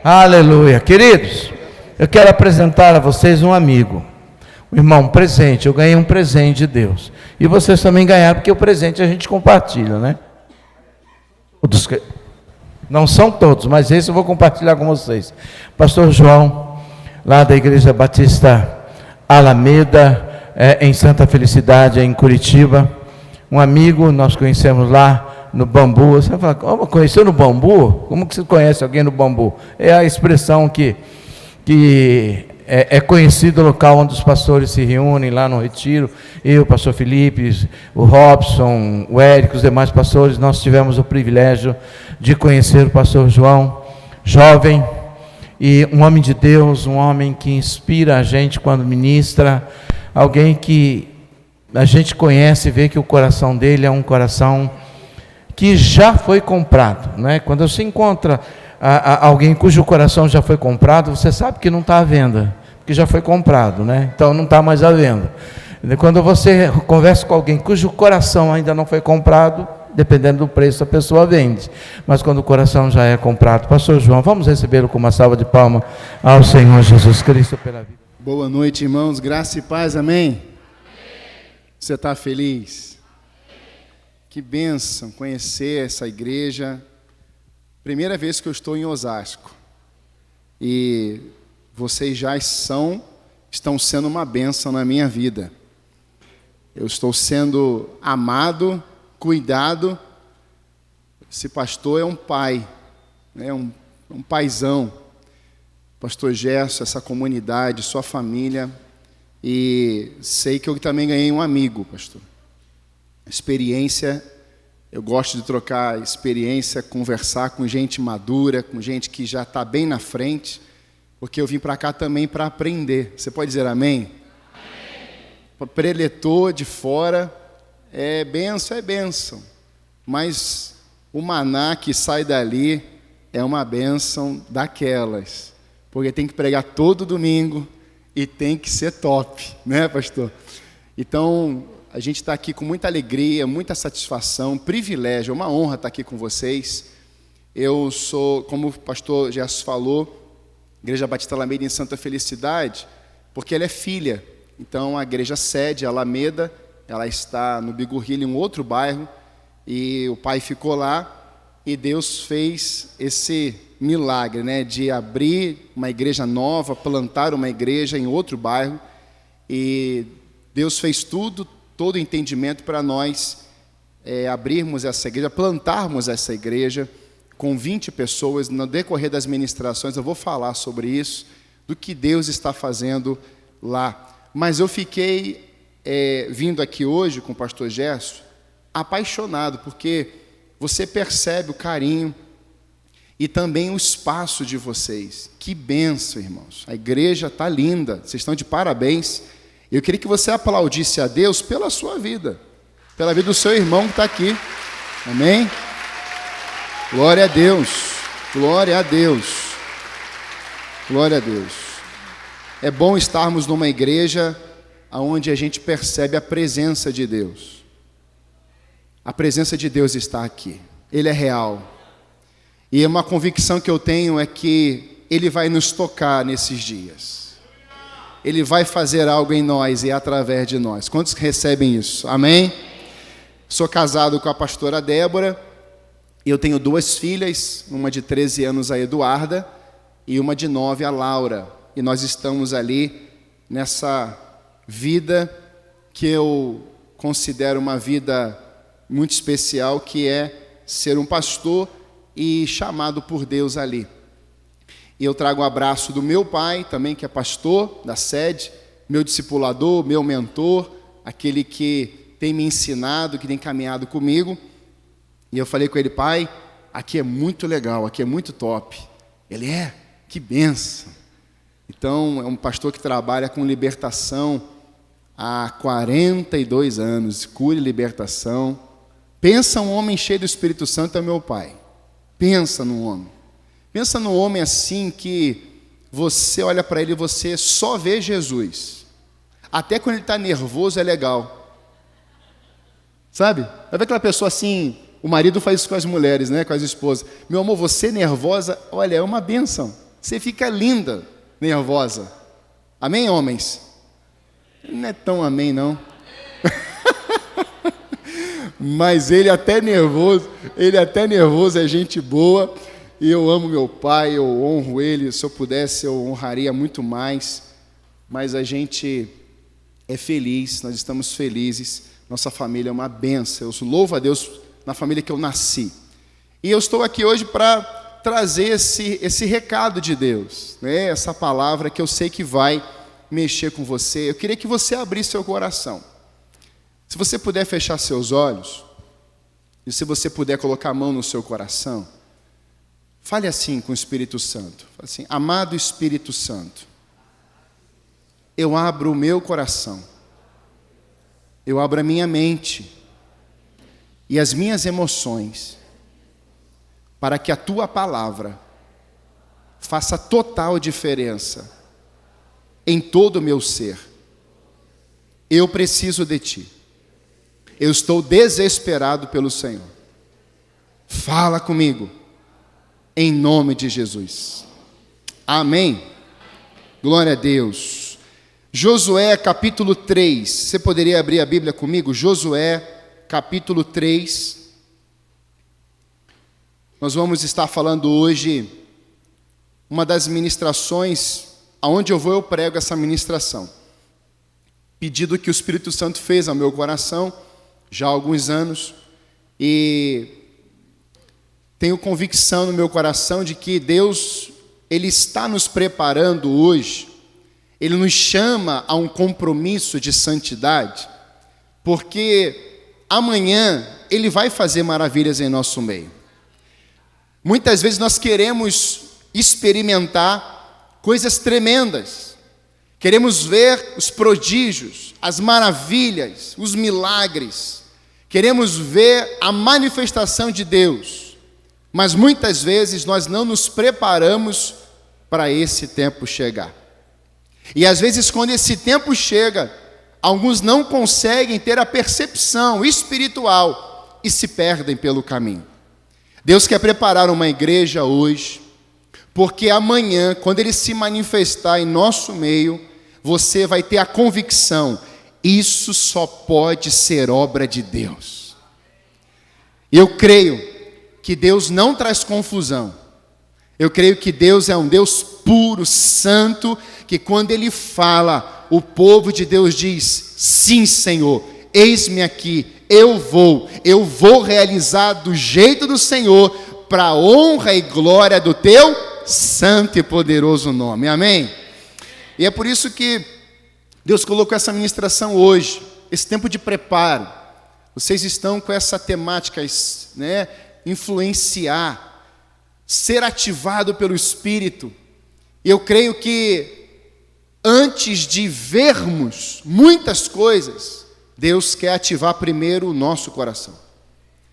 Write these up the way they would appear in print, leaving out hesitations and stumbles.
Aleluia. Queridos, eu quero apresentar a vocês um amigo, um irmão, um presente. Eu ganhei um presente de Deus. E vocês também ganharam, porque o presente a gente compartilha, né? Não são todos, mas esse eu vou compartilhar com vocês. Pastor João, lá da Igreja Batista Alameda, em Santa Felicidade, em Curitiba. Um amigo, nós conhecemos lá no Bambu. Você vai falar, como conheceu no Bambu? Como que você conhece alguém no Bambu? É a expressão que é conhecido o local onde os pastores se reúnem lá no retiro. Eu, o pastor Felipe, o Robson, o Érico, os demais pastores, nós tivemos o privilégio de conhecer o pastor João, jovem, e um homem de Deus, um homem que inspira a gente quando ministra, alguém que a gente conhece e vê que o coração dele é um coração que já foi comprado, né? Quando você encontra alguém cujo coração já foi comprado, você sabe que não está à venda, porque já foi comprado, né? Então não está mais à venda. Quando você conversa com alguém cujo coração ainda não foi comprado, dependendo do preço a pessoa vende, mas quando o coração já é comprado, pastor João, vamos recebê-lo com uma salva de palmas ao Senhor Jesus Cristo pela vida. Boa noite, irmãos, graça e paz, amém? Você está feliz? Que bênção conhecer essa igreja. Primeira vez que eu estou em Osasco. E vocês já estão sendo uma bênção na minha vida. Eu estou sendo amado, cuidado. Esse pastor é um pai, né? um paizão. Pastor Gerson, essa comunidade, sua família. E sei que eu também ganhei um amigo, pastor. Experiência, eu gosto de trocar experiência, conversar com gente madura, com gente que já está bem na frente, porque eu vim para cá também para aprender. Você pode dizer amém? Amém. Preletor de fora, é bênção, mas o maná que sai dali é uma bênção daquelas, porque tem que pregar todo domingo e tem que ser top, né, pastor? Então, a gente está aqui com muita alegria, muita satisfação, privilégio, é uma honra estar aqui com vocês. Eu sou, como o pastor Gerson falou, Igreja Batista Alameda em Santa Felicidade, porque ela é filha. Então, a igreja sede, a Alameda, ela está no Bigorrilho, em um outro bairro, e o pai ficou lá, e Deus fez esse milagre, né, de abrir uma igreja nova, plantar uma igreja em outro bairro, e Deus fez todo o entendimento para nós abrirmos essa igreja, plantarmos essa igreja com 20 pessoas. No decorrer das ministrações eu vou falar sobre isso, do que Deus está fazendo lá. Mas eu fiquei vindo aqui hoje com o pastor Gerson apaixonado, porque você percebe o carinho e também o espaço de vocês. Que bênção, irmãos. A igreja está linda, vocês estão de parabéns. Eu queria que você aplaudisse a Deus pela sua vida, pela vida do seu irmão que está aqui. Amém? Glória a Deus, glória a Deus, glória a Deus. É bom estarmos numa igreja onde a gente percebe a presença de Deus. A presença de Deus está aqui, Ele é real. E uma convicção que eu tenho é que Ele vai nos tocar nesses dias. Ele vai fazer algo em nós e através de nós. Quantos recebem isso? Amém? Sou casado com a pastora Débora. E eu tenho 2 filhas, uma de 13 anos, a Eduarda, e uma de 9, a Laura. E nós estamos ali nessa vida que eu considero uma vida muito especial, que é ser um pastor e chamado por Deus ali. E eu trago o abraço do meu pai, também que é pastor da sede, meu discipulador, meu mentor, aquele que tem me ensinado, que tem caminhado comigo. E eu falei com ele: pai, aqui é muito legal, aqui é muito top. Ele que bênção. Então, é um pastor que trabalha com libertação há 42 anos, cura e libertação. Pensa um homem cheio do Espírito Santo, é meu pai. Pensa num homem. Pensa num homem assim que você olha para ele e você só vê Jesus. Até quando ele está nervoso é legal. Sabe? Vai ver aquela pessoa assim, o marido faz isso com as mulheres, né? Com as esposas. Meu amor, você nervosa, olha, é uma bênção. você fica linda, nervosa. Amém, homens? Não é tão amém, não. Mas ele até nervoso é gente boa. E eu amo meu pai, eu honro ele. Se eu pudesse, eu honraria muito mais. Mas a gente é feliz, nós estamos felizes. Nossa família é uma bênção. Eu louvo a Deus na família que eu nasci. E eu estou aqui hoje para trazer esse recado de Deus, né? Essa palavra que eu sei que vai mexer com você. Eu queria que você abrisse seu coração. Se você puder fechar seus olhos, e se você puder colocar a mão no seu coração, fale assim com o Espírito Santo. Fale assim: amado Espírito Santo, eu abro o meu coração, eu abro a minha mente e as minhas emoções, para que a tua palavra faça total diferença em todo o meu ser. Eu preciso de ti. Eu estou desesperado pelo Senhor. Fala comigo, em nome de Jesus. Amém. Glória a Deus. Josué capítulo 3. Você poderia abrir a Bíblia comigo? Josué capítulo 3. Nós vamos estar falando hoje uma das ministrações, aonde eu vou eu prego essa ministração. Pedido que o Espírito Santo fez ao meu coração já há alguns anos, e tenho convicção no meu coração de que Deus, Ele está nos preparando hoje, Ele nos chama a um compromisso de santidade, porque amanhã Ele vai fazer maravilhas em nosso meio. Muitas vezes nós queremos experimentar coisas tremendas, queremos ver os prodígios, as maravilhas, os milagres, queremos ver a manifestação de Deus, mas muitas vezes nós não nos preparamos para esse tempo chegar. E às vezes quando esse tempo chega, alguns não conseguem ter a percepção espiritual e se perdem pelo caminho. Deus quer preparar uma igreja hoje, porque amanhã, quando Ele se manifestar em nosso meio, você vai ter a convicção: isso só pode ser obra de Deus. Eu creio que Deus não traz confusão. Eu creio que Deus é um Deus puro, santo, que quando Ele fala, o povo de Deus diz: sim, Senhor, eis-me aqui, eu vou realizar do jeito do Senhor, para a honra e glória do Teu santo e poderoso nome. Amém? E é por isso que Deus colocou essa ministração hoje, esse tempo de preparo. Vocês estão com essa temática, né? Influenciar, ser ativado pelo Espírito. E eu creio que antes de vermos muitas coisas, Deus quer ativar primeiro o nosso coração.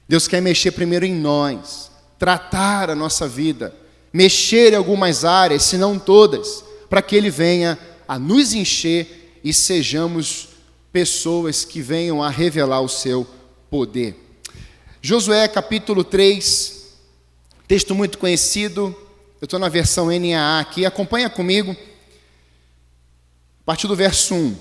Deus quer mexer primeiro em nós, tratar a nossa vida, mexer em algumas áreas, se não todas, para que Ele venha a nos encher e sejamos pessoas que venham a revelar o seu poder. Josué capítulo 3, texto muito conhecido, eu estou na versão NAA aqui, acompanha comigo, a partir do verso 1.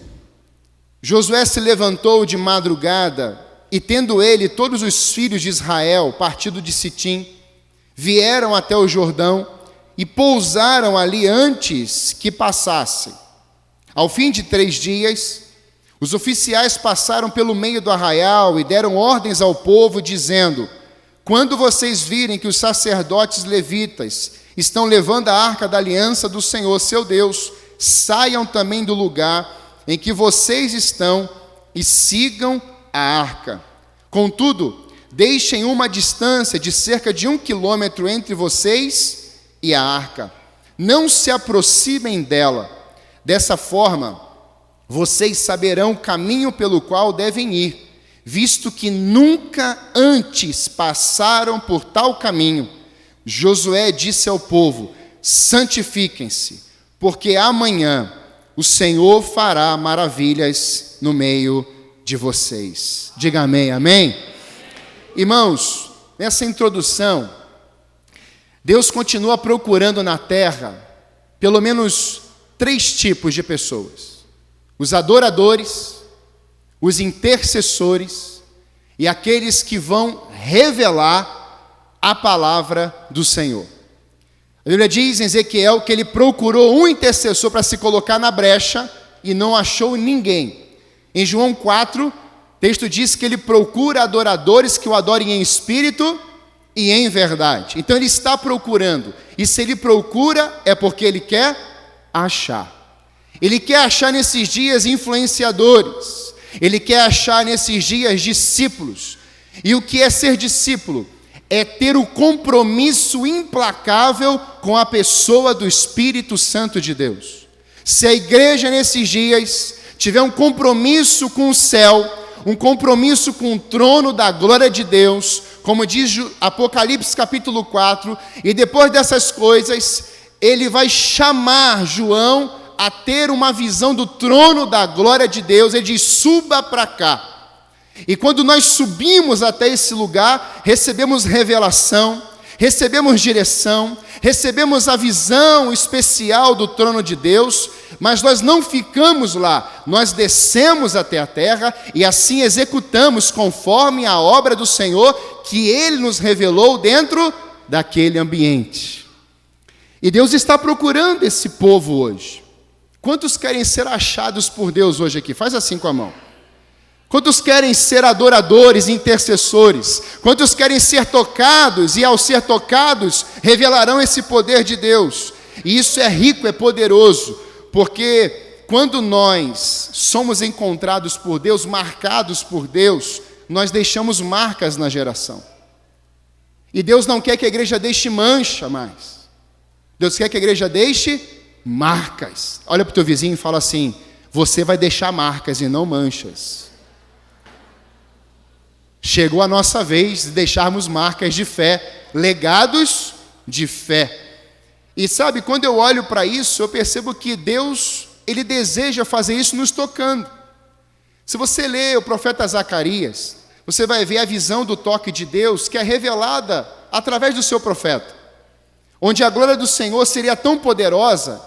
Josué se levantou de madrugada, e tendo ele todos os filhos de Israel, partido de Sitim, vieram até o Jordão, e pousaram ali antes que passassem. Ao fim de 3 dias, os oficiais passaram pelo meio do arraial e deram ordens ao povo, dizendo: quando vocês virem que os sacerdotes levitas estão levando a arca da aliança do Senhor, seu Deus, saiam também do lugar em que vocês estão e sigam a arca. Contudo, deixem uma distância de cerca de 1 quilômetro entre vocês e a arca. Não se aproximem dela. Dessa forma, vocês saberão o caminho pelo qual devem ir, visto que nunca antes passaram por tal caminho. Josué disse ao povo: santifiquem-se, porque amanhã o Senhor fará maravilhas no meio de vocês. Diga amém, amém? Irmãos, nessa introdução, Deus continua procurando na terra pelo menos 3 tipos de pessoas: os adoradores, os intercessores e aqueles que vão revelar a palavra do Senhor. A Bíblia diz em Ezequiel que ele procurou um intercessor para se colocar na brecha e não achou ninguém. Em João 4, o texto diz que ele procura adoradores que o adorem em espírito e em verdade. Então ele está procurando, e se ele procura é porque ele quer achar. Ele quer achar nesses dias influenciadores, ele quer achar nesses dias discípulos. E o que é ser discípulo? É ter o compromisso implacável com a pessoa do Espírito Santo de Deus. Se a igreja nesses dias tiver um compromisso com o céu, um compromisso com o trono da glória de Deus, como diz Apocalipse capítulo 4, e depois dessas coisas, ele vai chamar João a ter uma visão do trono da glória de Deus. Ele diz: suba para cá. E quando nós subimos até esse lugar, recebemos revelação, recebemos direção, recebemos a visão especial do trono de Deus, mas nós não ficamos lá, nós descemos até a terra e assim executamos conforme a obra do Senhor que Ele nos revelou dentro daquele ambiente. E Deus está procurando esse povo hoje. Quantos querem ser achados por Deus hoje aqui? Faz assim com a mão. Quantos querem ser adoradores, intercessores? Quantos querem ser tocados e, ao ser tocados, revelarão esse poder de Deus? E isso é rico, é poderoso, porque quando nós somos encontrados por Deus, marcados por Deus, nós deixamos marcas na geração. E Deus não quer que a igreja deixe mancha mais. Deus quer que a igreja deixe marcas. Olha para o teu vizinho e fala assim: você vai deixar marcas e não manchas. Chegou a nossa vez de deixarmos marcas de fé, legados de fé. E sabe, quando eu olho para isso, eu percebo que Deus, Ele deseja fazer isso nos tocando. Se você ler o profeta Zacarias, você vai ver a visão do toque de Deus que é revelada através do seu profeta, onde a glória do Senhor seria tão poderosa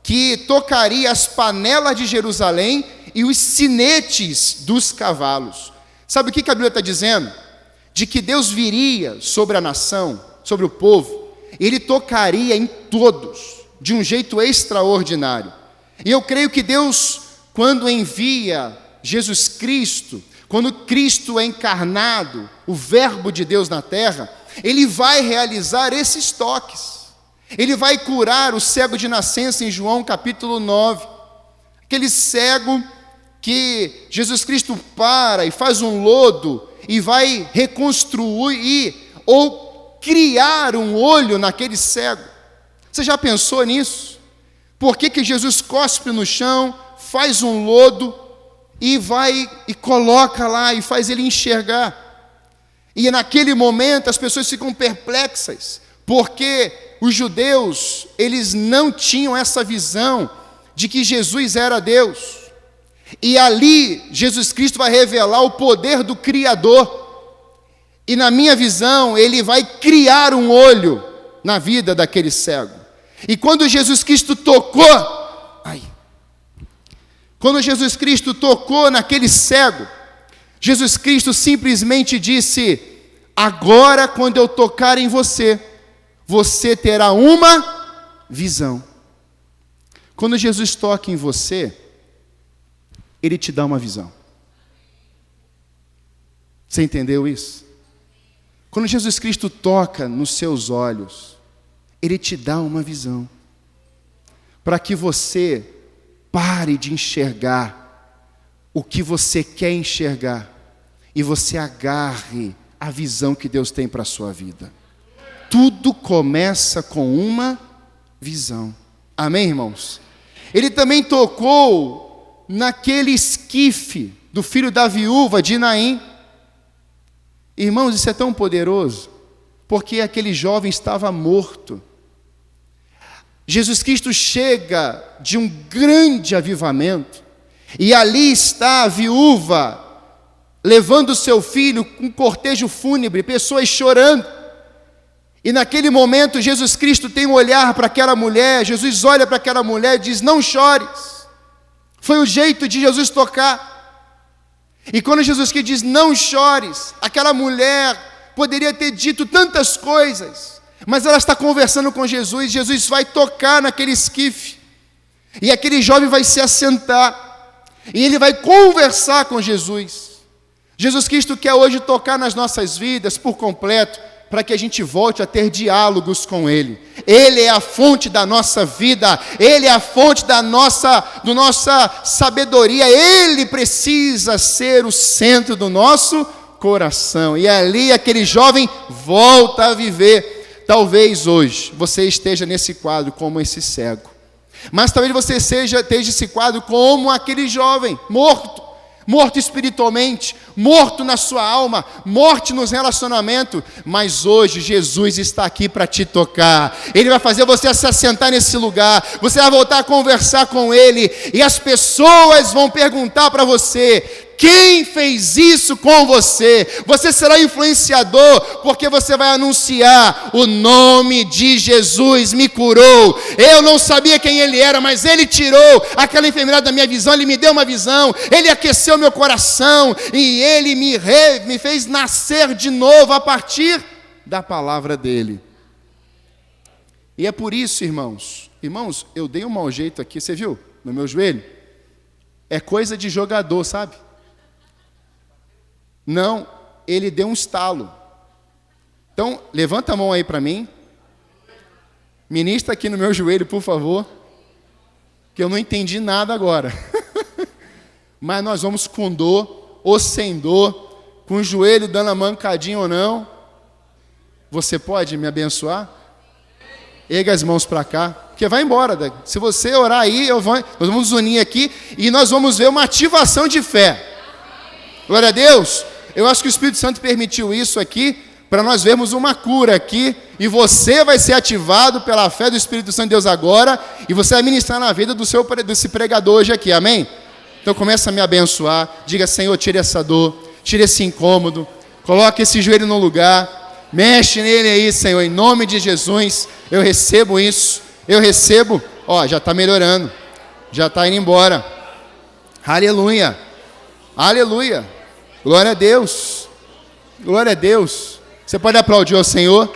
que tocaria as panelas de Jerusalém e os sinetes dos cavalos. Sabe o que a Bíblia está dizendo? De que Deus viria sobre a nação, sobre o povo, e Ele tocaria em todos, de um jeito extraordinário. E eu creio que Deus, quando envia Jesus Cristo, quando Cristo é encarnado, o Verbo de Deus na terra, Ele vai realizar esses toques. Ele vai curar o cego de nascença em João capítulo 9. Aquele cego que Jesus Cristo para e faz um lodo e vai reconstruir ou criar um olho naquele cego. Você já pensou nisso? Por que Jesus cospe no chão, faz um lodo e vai e coloca lá e faz ele enxergar? E naquele momento as pessoas ficam perplexas, porque os judeus, eles não tinham essa visão de que Jesus era Deus. E ali, Jesus Cristo vai revelar o poder do Criador. E na minha visão, Ele vai criar um olho na vida daquele cego. E quando Jesus Cristo tocou, quando Jesus Cristo tocou naquele cego, Jesus Cristo simplesmente disse: agora, quando eu tocar em você, você terá uma visão. Quando Jesus toca em você, Ele te dá uma visão. Você entendeu isso? Quando Jesus Cristo toca nos seus olhos, Ele te dá uma visão, para que você pare de enxergar o que você quer enxergar e você agarre a visão que Deus tem para a sua vida. Tudo começa com uma visão. Amém, irmãos? Ele também tocou naquele esquife do filho da viúva de Naim. Irmãos, isso é tão poderoso, porque aquele jovem estava morto. Jesus Cristo chega de um grande avivamento, e ali está a viúva, levando seu filho com cortejo fúnebre, pessoas chorando. E naquele momento Jesus Cristo tem um olhar para aquela mulher, Jesus olha para aquela mulher e diz: não chores. Foi o jeito de Jesus tocar. E quando Jesus Cristo diz: não chores, aquela mulher poderia ter dito tantas coisas, mas ela está conversando com Jesus. Jesus vai tocar naquele esquife, e aquele jovem vai se assentar, e ele vai conversar com Jesus. Jesus Cristo quer hoje tocar nas nossas vidas por completo, para que a gente volte a ter diálogos com Ele. Ele é a fonte da nossa vida, Ele é a fonte da nossa sabedoria, Ele precisa ser o centro do nosso coração. E ali aquele jovem volta a viver. Talvez hoje você esteja nesse quadro como esse cego, mas talvez você esteja nesse quadro como aquele jovem morto espiritualmente, morto na sua alma, morto nos relacionamentos, mas hoje Jesus está aqui para te tocar. Ele vai fazer você se assentar nesse lugar, você vai voltar a conversar com Ele, e as pessoas vão perguntar para você: quem fez isso com você? Você será influenciador, porque você vai anunciar: o nome de Jesus me curou. Eu não sabia quem Ele era, mas Ele tirou aquela enfermidade da minha visão, Ele me deu uma visão, Ele aqueceu meu coração, e Ele me fez nascer de novo a partir da palavra dEle. E é por isso, irmãos, eu dei um mau jeito aqui, você viu? No meu joelho. É coisa de jogador, sabe? Não, ele deu um estalo. Então, levanta a mão aí para mim. Ministra aqui no meu joelho, por favor, que eu não entendi nada agora. Mas nós vamos com dor ou sem dor, com o joelho dando a mancadinha ou não. Você pode me abençoar? Erga as mãos para cá, porque vai embora. Se você orar aí, nós vamos unir aqui e nós vamos ver uma ativação de fé. Glória a Deus. Eu acho que o Espírito Santo permitiu isso aqui, para nós vermos uma cura aqui, e você vai ser ativado pela fé do Espírito Santo de Deus agora, e você vai ministrar na vida desse pregador hoje aqui, amém? Então começa a me abençoar, diga: Senhor, tire essa dor, tire esse incômodo, coloque esse joelho no lugar, mexe nele aí, Senhor, em nome de Jesus. Eu recebo isso, eu recebo. Já está melhorando, já está indo embora. Aleluia, aleluia. Glória a Deus, glória a Deus. Você pode aplaudir ao Senhor?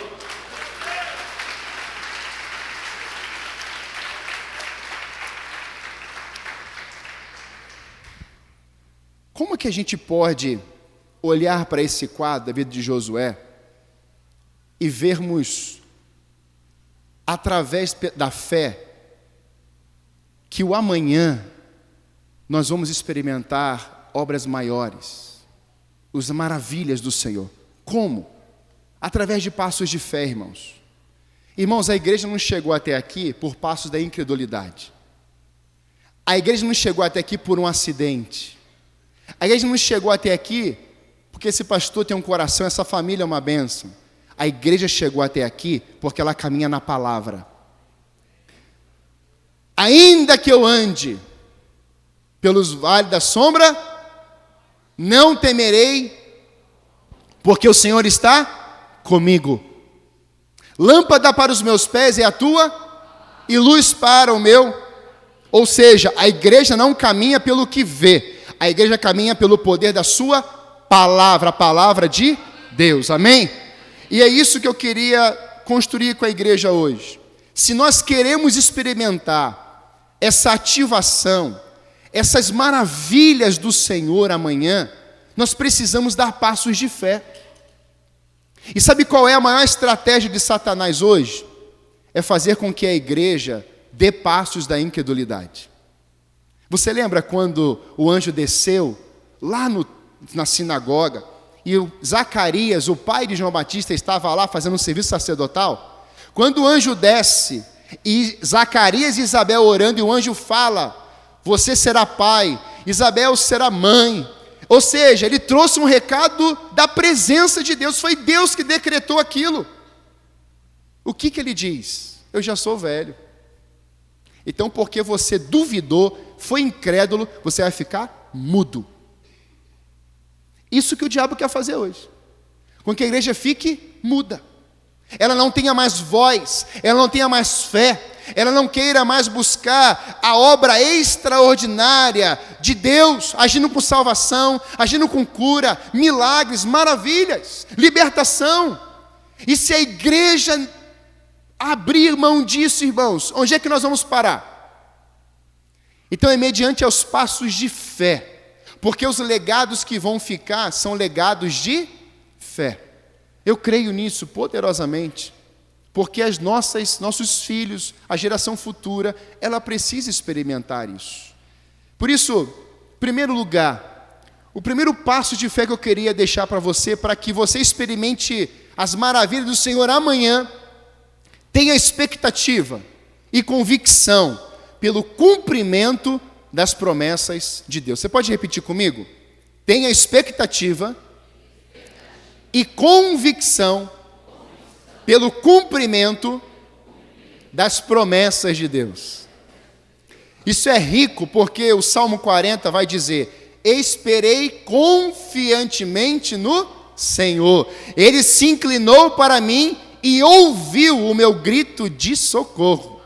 Como que a gente pode olhar para esse quadro da vida de Josué e vermos, através da fé, que o amanhã nós vamos experimentar obras maiores, as maravilhas do Senhor? Como? Através de passos de fé, irmãos. Irmãos, a igreja não chegou até aqui por passos da incredulidade. A igreja não chegou até aqui por um acidente. A igreja não chegou até aqui porque esse pastor tem um coração, essa família é uma bênção. A igreja chegou até aqui porque ela caminha na palavra. Ainda que eu ande pelos vales da sombra, não temerei, porque o Senhor está comigo. Lâmpada para os meus pés é a tua, e luz para o meu. Ou seja, a igreja não caminha pelo que vê, a igreja caminha pelo poder da sua palavra, a palavra de Deus, amém? E é isso que eu queria construir com a igreja hoje. Se nós queremos experimentar essa ativação, essas maravilhas do Senhor amanhã, nós precisamos dar passos de fé. E sabe qual é a maior estratégia de Satanás hoje? É fazer com que a igreja dê passos da incredulidade. Você lembra quando o anjo desceu lá na sinagoga, e o Zacarias, o pai de João Batista, estava lá fazendo um serviço sacerdotal? Quando o anjo desce, e Zacarias e Isabel orando, e o anjo fala: você será pai, Isabel será mãe. Ou seja, ele trouxe um recado da presença de Deus, foi Deus que decretou aquilo. O que ele diz? Eu já sou velho. Então, porque você duvidou, foi incrédulo, você vai ficar mudo. Isso que o diabo quer fazer hoje, com que a igreja fique muda. ela não tenha mais voz, ela não tenha mais fé, ela não queira mais buscar a obra extraordinária de Deus, agindo com salvação, agindo com cura, milagres, maravilhas, libertação. E se a igreja abrir mão disso, irmãos, onde é que nós vamos parar? Então é mediante aos passos de fé, porque os legados que vão ficar são legados de fé. Eu creio nisso poderosamente, porque nossos filhos, a geração futura, ela precisa experimentar isso. Por isso, em primeiro lugar, o primeiro passo de fé que eu queria deixar para que você experimente as maravilhas do Senhor amanhã, tenha expectativa e convicção pelo cumprimento das promessas de Deus. Você pode repetir comigo? Tenha expectativa e convicção pelo cumprimento das promessas de Deus. Isso é rico, porque o Salmo 40 vai dizer: esperei confiantemente no Senhor, Ele se inclinou para mim e ouviu o meu grito de socorro.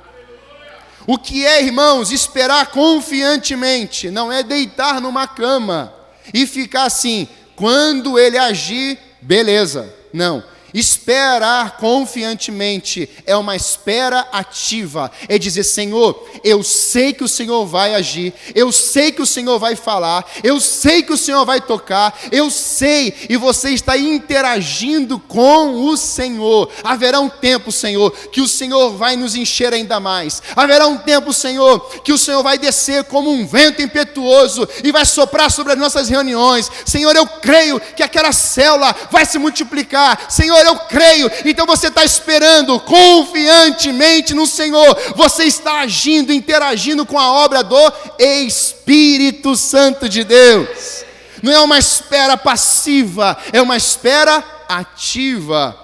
O que é, irmãos, esperar confiantemente? Não é deitar numa cama e ficar assim, quando Ele agir, beleza. Não. Esperar confiantemente é uma espera ativa, é dizer: Senhor, eu sei que o Senhor vai agir, eu sei que o Senhor vai falar, eu sei que o Senhor vai tocar, eu sei, e você está interagindo com o Senhor. Haverá um tempo, Senhor, que o Senhor vai nos encher ainda mais, haverá um tempo, Senhor, que o Senhor vai descer como um vento impetuoso e vai soprar sobre as nossas reuniões. Senhor, eu creio que aquela célula vai se multiplicar. Senhor, eu creio. Então você está esperando confiantemente no Senhor, você está agindo, interagindo com a obra do Espírito Santo de Deus. Não é uma espera passiva, é uma espera ativa.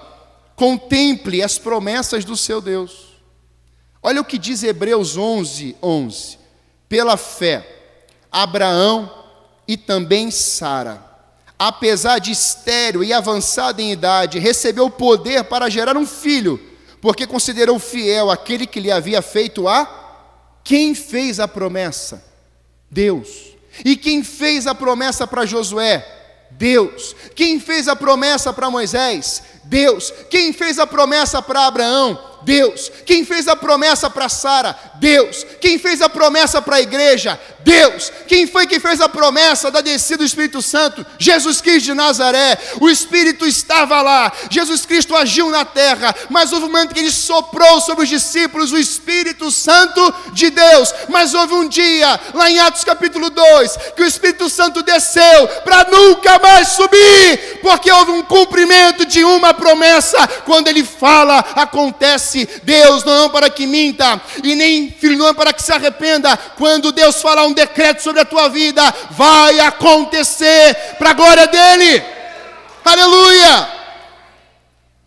Contemple as promessas do seu Deus. Olha o que diz Hebreus 11:11. Pela fé, Abraão e também Sara, apesar de estéril e avançada em idade, recebeu poder para gerar um filho, porque considerou fiel aquele que lhe havia feito quem fez a promessa? Deus. E quem fez a promessa para Josué? Deus. Quem fez a promessa para Moisés? Deus. Quem fez a promessa para Abraão? Deus. Quem fez a promessa para Sara? Deus. Quem fez a promessa para a igreja? Deus. Quem foi que fez a promessa da descida do Espírito Santo? Jesus Cristo de Nazaré. O Espírito estava lá, Jesus Cristo agiu na terra, mas houve um momento que Ele soprou sobre os discípulos o Espírito Santo de Deus. Mas houve um dia, lá em Atos capítulo 2, que o Espírito Santo desceu para nunca mais subir, porque houve um cumprimento de uma promessa. Quando Ele fala, acontece. Deus não é para que minta, e nem filho não é para que se arrependa. Quando Deus falar um decreto sobre a tua vida, vai acontecer para a glória dEle. Aleluia!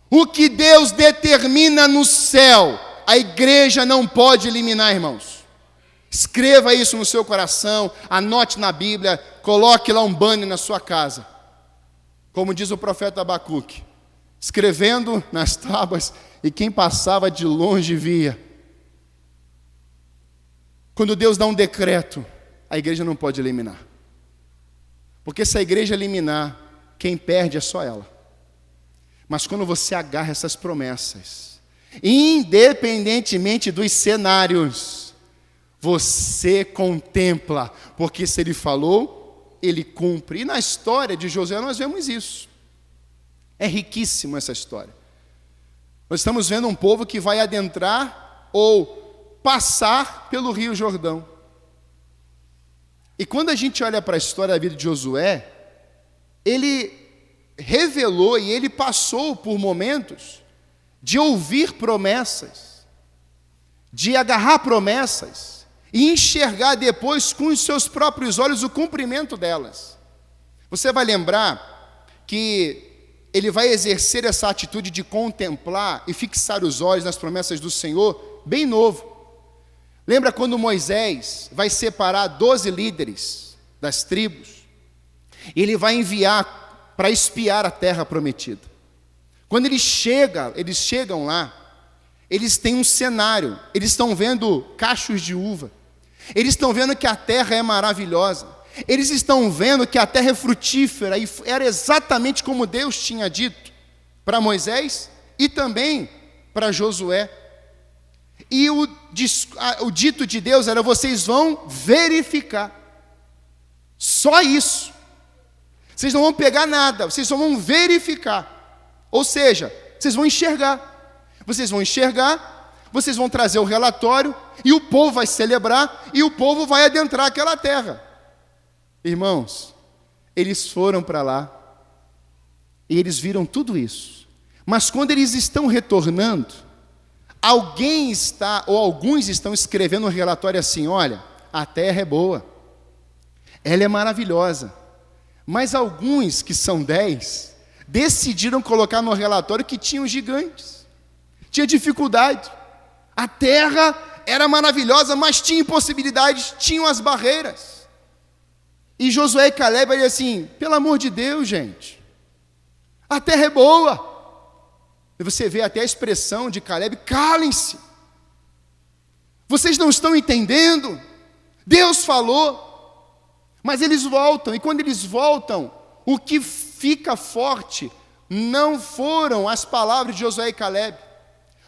O que Deus determina no céu, a igreja não pode eliminar, irmãos. Escreva isso no seu coração, anote na Bíblia, coloque lá um banner na sua casa. Como diz o profeta Abacuque, escrevendo nas tábuas, e quem passava de longe via. Quando Deus dá um decreto, a igreja não pode eliminar. Porque se a igreja eliminar, quem perde é só ela. Mas quando você agarra essas promessas, independentemente dos cenários, você contempla, porque se Ele falou, Ele cumpre. E na história de Josué nós vemos isso. É riquíssimo essa história. Nós estamos vendo um povo que vai adentrar ou passar pelo Rio Jordão. E quando a gente olha para a história da vida de Josué, ele revelou e ele passou por momentos de ouvir promessas, de agarrar promessas e enxergar depois com os seus próprios olhos o cumprimento delas. Você vai lembrar que ele vai exercer essa atitude de contemplar e fixar os olhos nas promessas do Senhor bem novo. Lembra quando Moisés vai separar 12 líderes das tribos? Ele vai enviar para espiar a terra prometida. Quando eles chegam lá, eles têm um cenário, eles estão vendo cachos de uva, eles estão vendo que a terra é maravilhosa, eles estão vendo que a terra é frutífera, e era exatamente como Deus tinha dito para Moisés e também para Josué. E o dito de Deus era: vocês vão verificar, só isso, vocês não vão pegar nada, vocês só vão verificar, ou seja, vocês vão enxergar. Vocês vão enxergar, vocês vão trazer o relatório, e o povo vai celebrar, e o povo vai adentrar aquela terra. Irmãos, eles foram para lá, e eles viram tudo isso. Mas quando eles estão retornando, alguns estão escrevendo um relatório assim: olha, a terra é boa, ela é maravilhosa. Mas alguns, que são 10, decidiram colocar no relatório que tinham gigantes. Tinha dificuldade, a terra era maravilhosa, mas tinha impossibilidades, tinham as barreiras. E Josué e Caleb ali assim: pelo amor de Deus, gente, a terra é boa. E você vê até a expressão de Caleb: calem-se, vocês não estão entendendo, Deus falou. Mas eles voltam, e quando eles voltam, o que fica forte não foram as palavras de Josué e Caleb.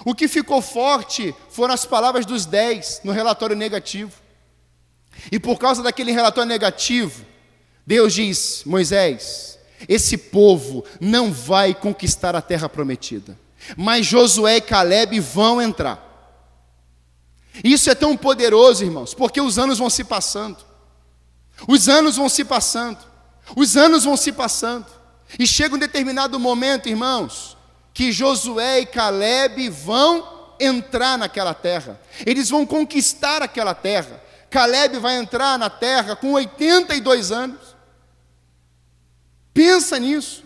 O que ficou forte foram as palavras dos 10 no relatório negativo. E por causa daquele relatório negativo, Deus diz: Moisés, esse povo não vai conquistar a terra prometida, mas Josué e Caleb vão entrar. Isso é tão poderoso, irmãos, porque os anos vão se passando. Os anos vão se passando. Os anos vão se passando. E chega um determinado momento, irmãos, que Josué e Caleb vão entrar naquela terra. Eles vão conquistar aquela terra. Caleb vai entrar na terra com 82 anos. Pensa nisso.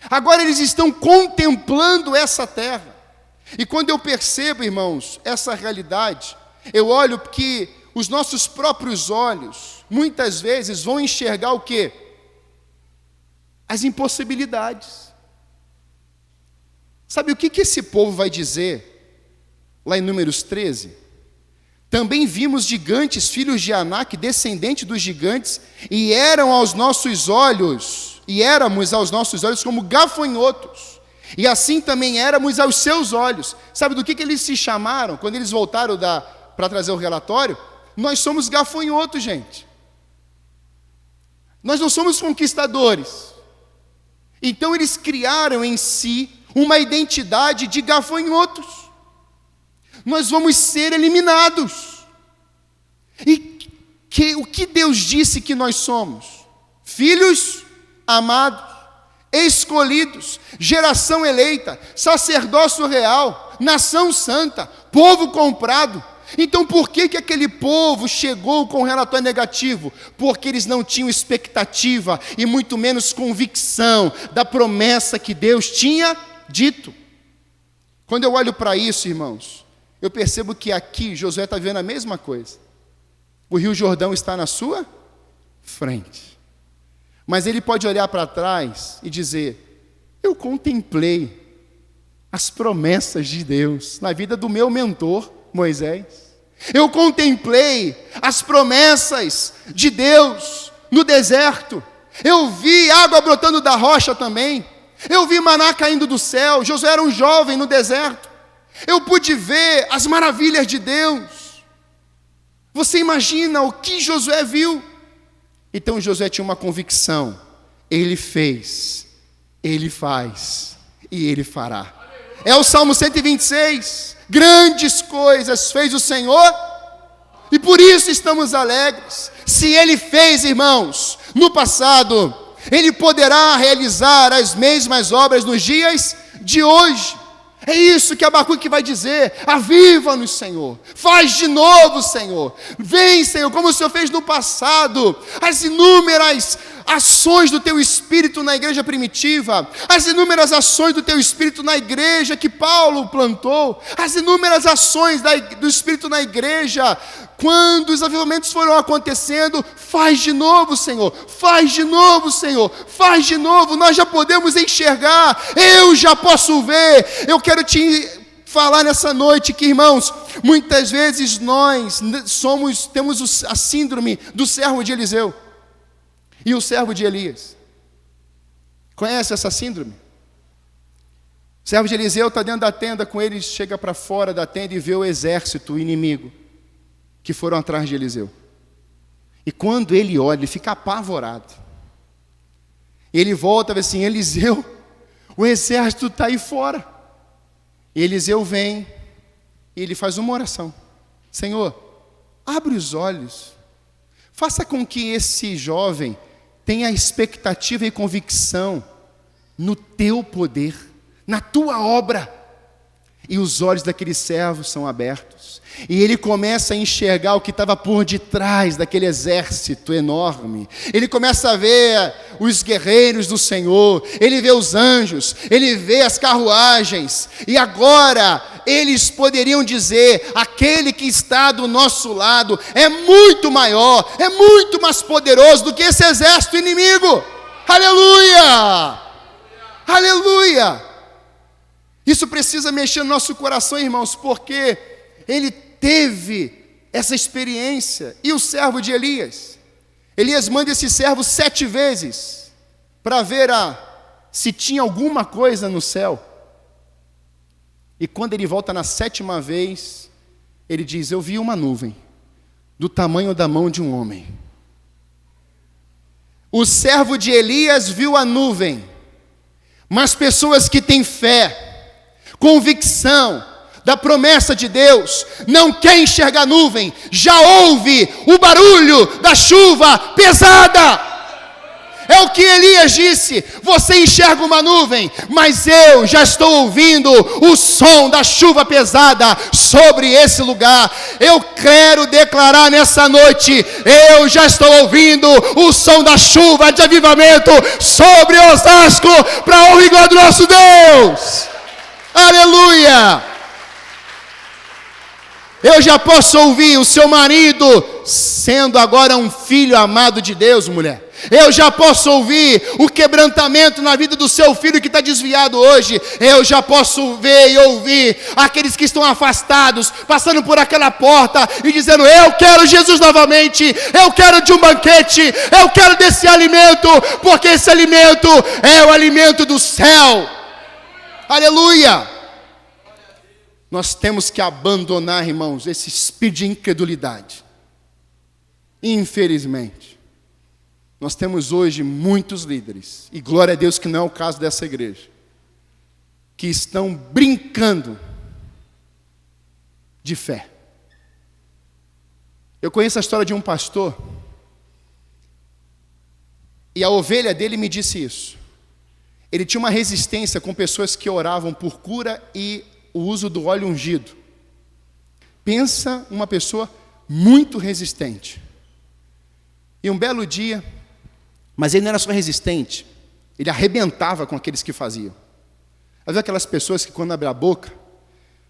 Agora eles estão contemplando essa terra. E quando eu percebo, irmãos, essa realidade, eu olho que os nossos próprios olhos, muitas vezes, vão enxergar o quê? As impossibilidades. Sabe o que esse povo vai dizer lá em Números 13? Também vimos gigantes, filhos de Anak, descendentes dos gigantes, e éramos aos nossos olhos como gafanhotos, e assim também éramos aos seus olhos. Sabe do que eles se chamaram quando eles voltaram para trazer o relatório? Nós somos gafanhotos, gente. Nós não somos conquistadores. Então eles criaram em si uma identidade de gafanhotos. Nós vamos ser eliminados. E o que Deus disse que nós somos? Filhos amados, escolhidos, geração eleita, sacerdócio real, nação santa, povo comprado. Então por que aquele povo chegou com um relatório negativo? Porque eles não tinham expectativa e muito menos convicção da promessa que Deus tinha dito. Quando eu olho para isso, irmãos, eu percebo que aqui Josué está vendo a mesma coisa. O Rio Jordão está na sua frente, mas ele pode olhar para trás e dizer: eu contemplei as promessas de Deus na vida do meu mentor Moisés. Eu contemplei as promessas de Deus no deserto. Eu vi água brotando da rocha também. Eu vi maná caindo do céu. Josué era um jovem no deserto. Eu pude ver as maravilhas de Deus. Você imagina o que Josué viu? Então Josué tinha uma convicção: ele fez, ele faz e ele fará. É o Salmo 126. Grandes coisas fez o Senhor, e por isso estamos alegres. Se Ele fez, irmãos, no passado, Ele poderá realizar as mesmas obras nos dias de hoje. É isso que Abacuque vai dizer: aviva-nos, Senhor, faz de novo, Senhor, vem, Senhor, como o Senhor fez no passado, as inúmeras ações do teu Espírito na igreja primitiva, as inúmeras ações do teu Espírito na igreja que Paulo plantou, as inúmeras ações do Espírito na igreja, quando os avivamentos foram acontecendo, faz de novo, Senhor, faz de novo, Senhor, faz de novo, nós já podemos enxergar, eu já posso ver. Eu quero te falar nessa noite que, irmãos, muitas vezes nós temos a síndrome do servo de Eliseu e o servo de Elias. Conhece essa síndrome? O servo de Eliseu está dentro da tenda com ele, chega para fora da tenda e vê o exército inimigo que foram atrás de Eliseu. E quando ele olha, ele fica apavorado. Ele volta e vê assim: Eliseu, o exército está aí fora. E Eliseu vem e ele faz uma oração: Senhor, abre os olhos, faça com que esse jovem tenha expectativa e convicção no teu poder, na tua obra. E os olhos daquele servo são abertos, e ele começa a enxergar o que estava por detrás daquele exército enorme. Ele começa a ver os guerreiros do Senhor, ele vê os anjos, ele vê as carruagens, e agora eles poderiam dizer: aquele que está do nosso lado é muito maior, é muito mais poderoso do que esse exército inimigo. Aleluia! Aleluia! Isso precisa mexer no nosso coração, irmãos, porque ele teve essa experiência. E o servo de Elias? Elias manda esse servo 7 vezes para ver se tinha alguma coisa no céu. E quando ele volta na 7ª vez, ele diz: eu vi uma nuvem do tamanho da mão de um homem. O servo de Elias viu a nuvem, mas pessoas que têm fé, convicção da promessa de Deus, não quer enxergar nuvem, já ouve o barulho da chuva pesada. É o que Elias disse: você enxerga uma nuvem, mas eu já estou ouvindo o som da chuva pesada sobre esse lugar. Eu quero declarar nessa noite: eu já estou ouvindo o som da chuva de avivamento sobre Osasco, para a honra e glória do nosso Deus. Aleluia! Eu já posso ouvir o seu marido sendo agora um filho amado de Deus, mulher. Eu já posso ouvir o quebrantamento na vida do seu filho que está desviado hoje. Eu já posso ver e ouvir aqueles que estão afastados, passando por aquela porta e dizendo: eu quero Jesus novamente, eu quero de um banquete, eu quero desse alimento, porque esse alimento é o alimento do céu. Aleluia! Nós temos que abandonar, irmãos, esse espírito de incredulidade. Infelizmente, nós temos hoje muitos líderes, e glória a Deus que não é o caso dessa igreja, que estão brincando de fé. Eu conheço a história de um pastor, e a ovelha dele me disse isso. Ele tinha uma resistência com pessoas que oravam por cura e o uso do óleo ungido. Pensa uma pessoa muito resistente. E um belo dia, mas ele não era só resistente, ele arrebentava com aqueles que faziam. Já viu aquelas pessoas que quando abre a boca,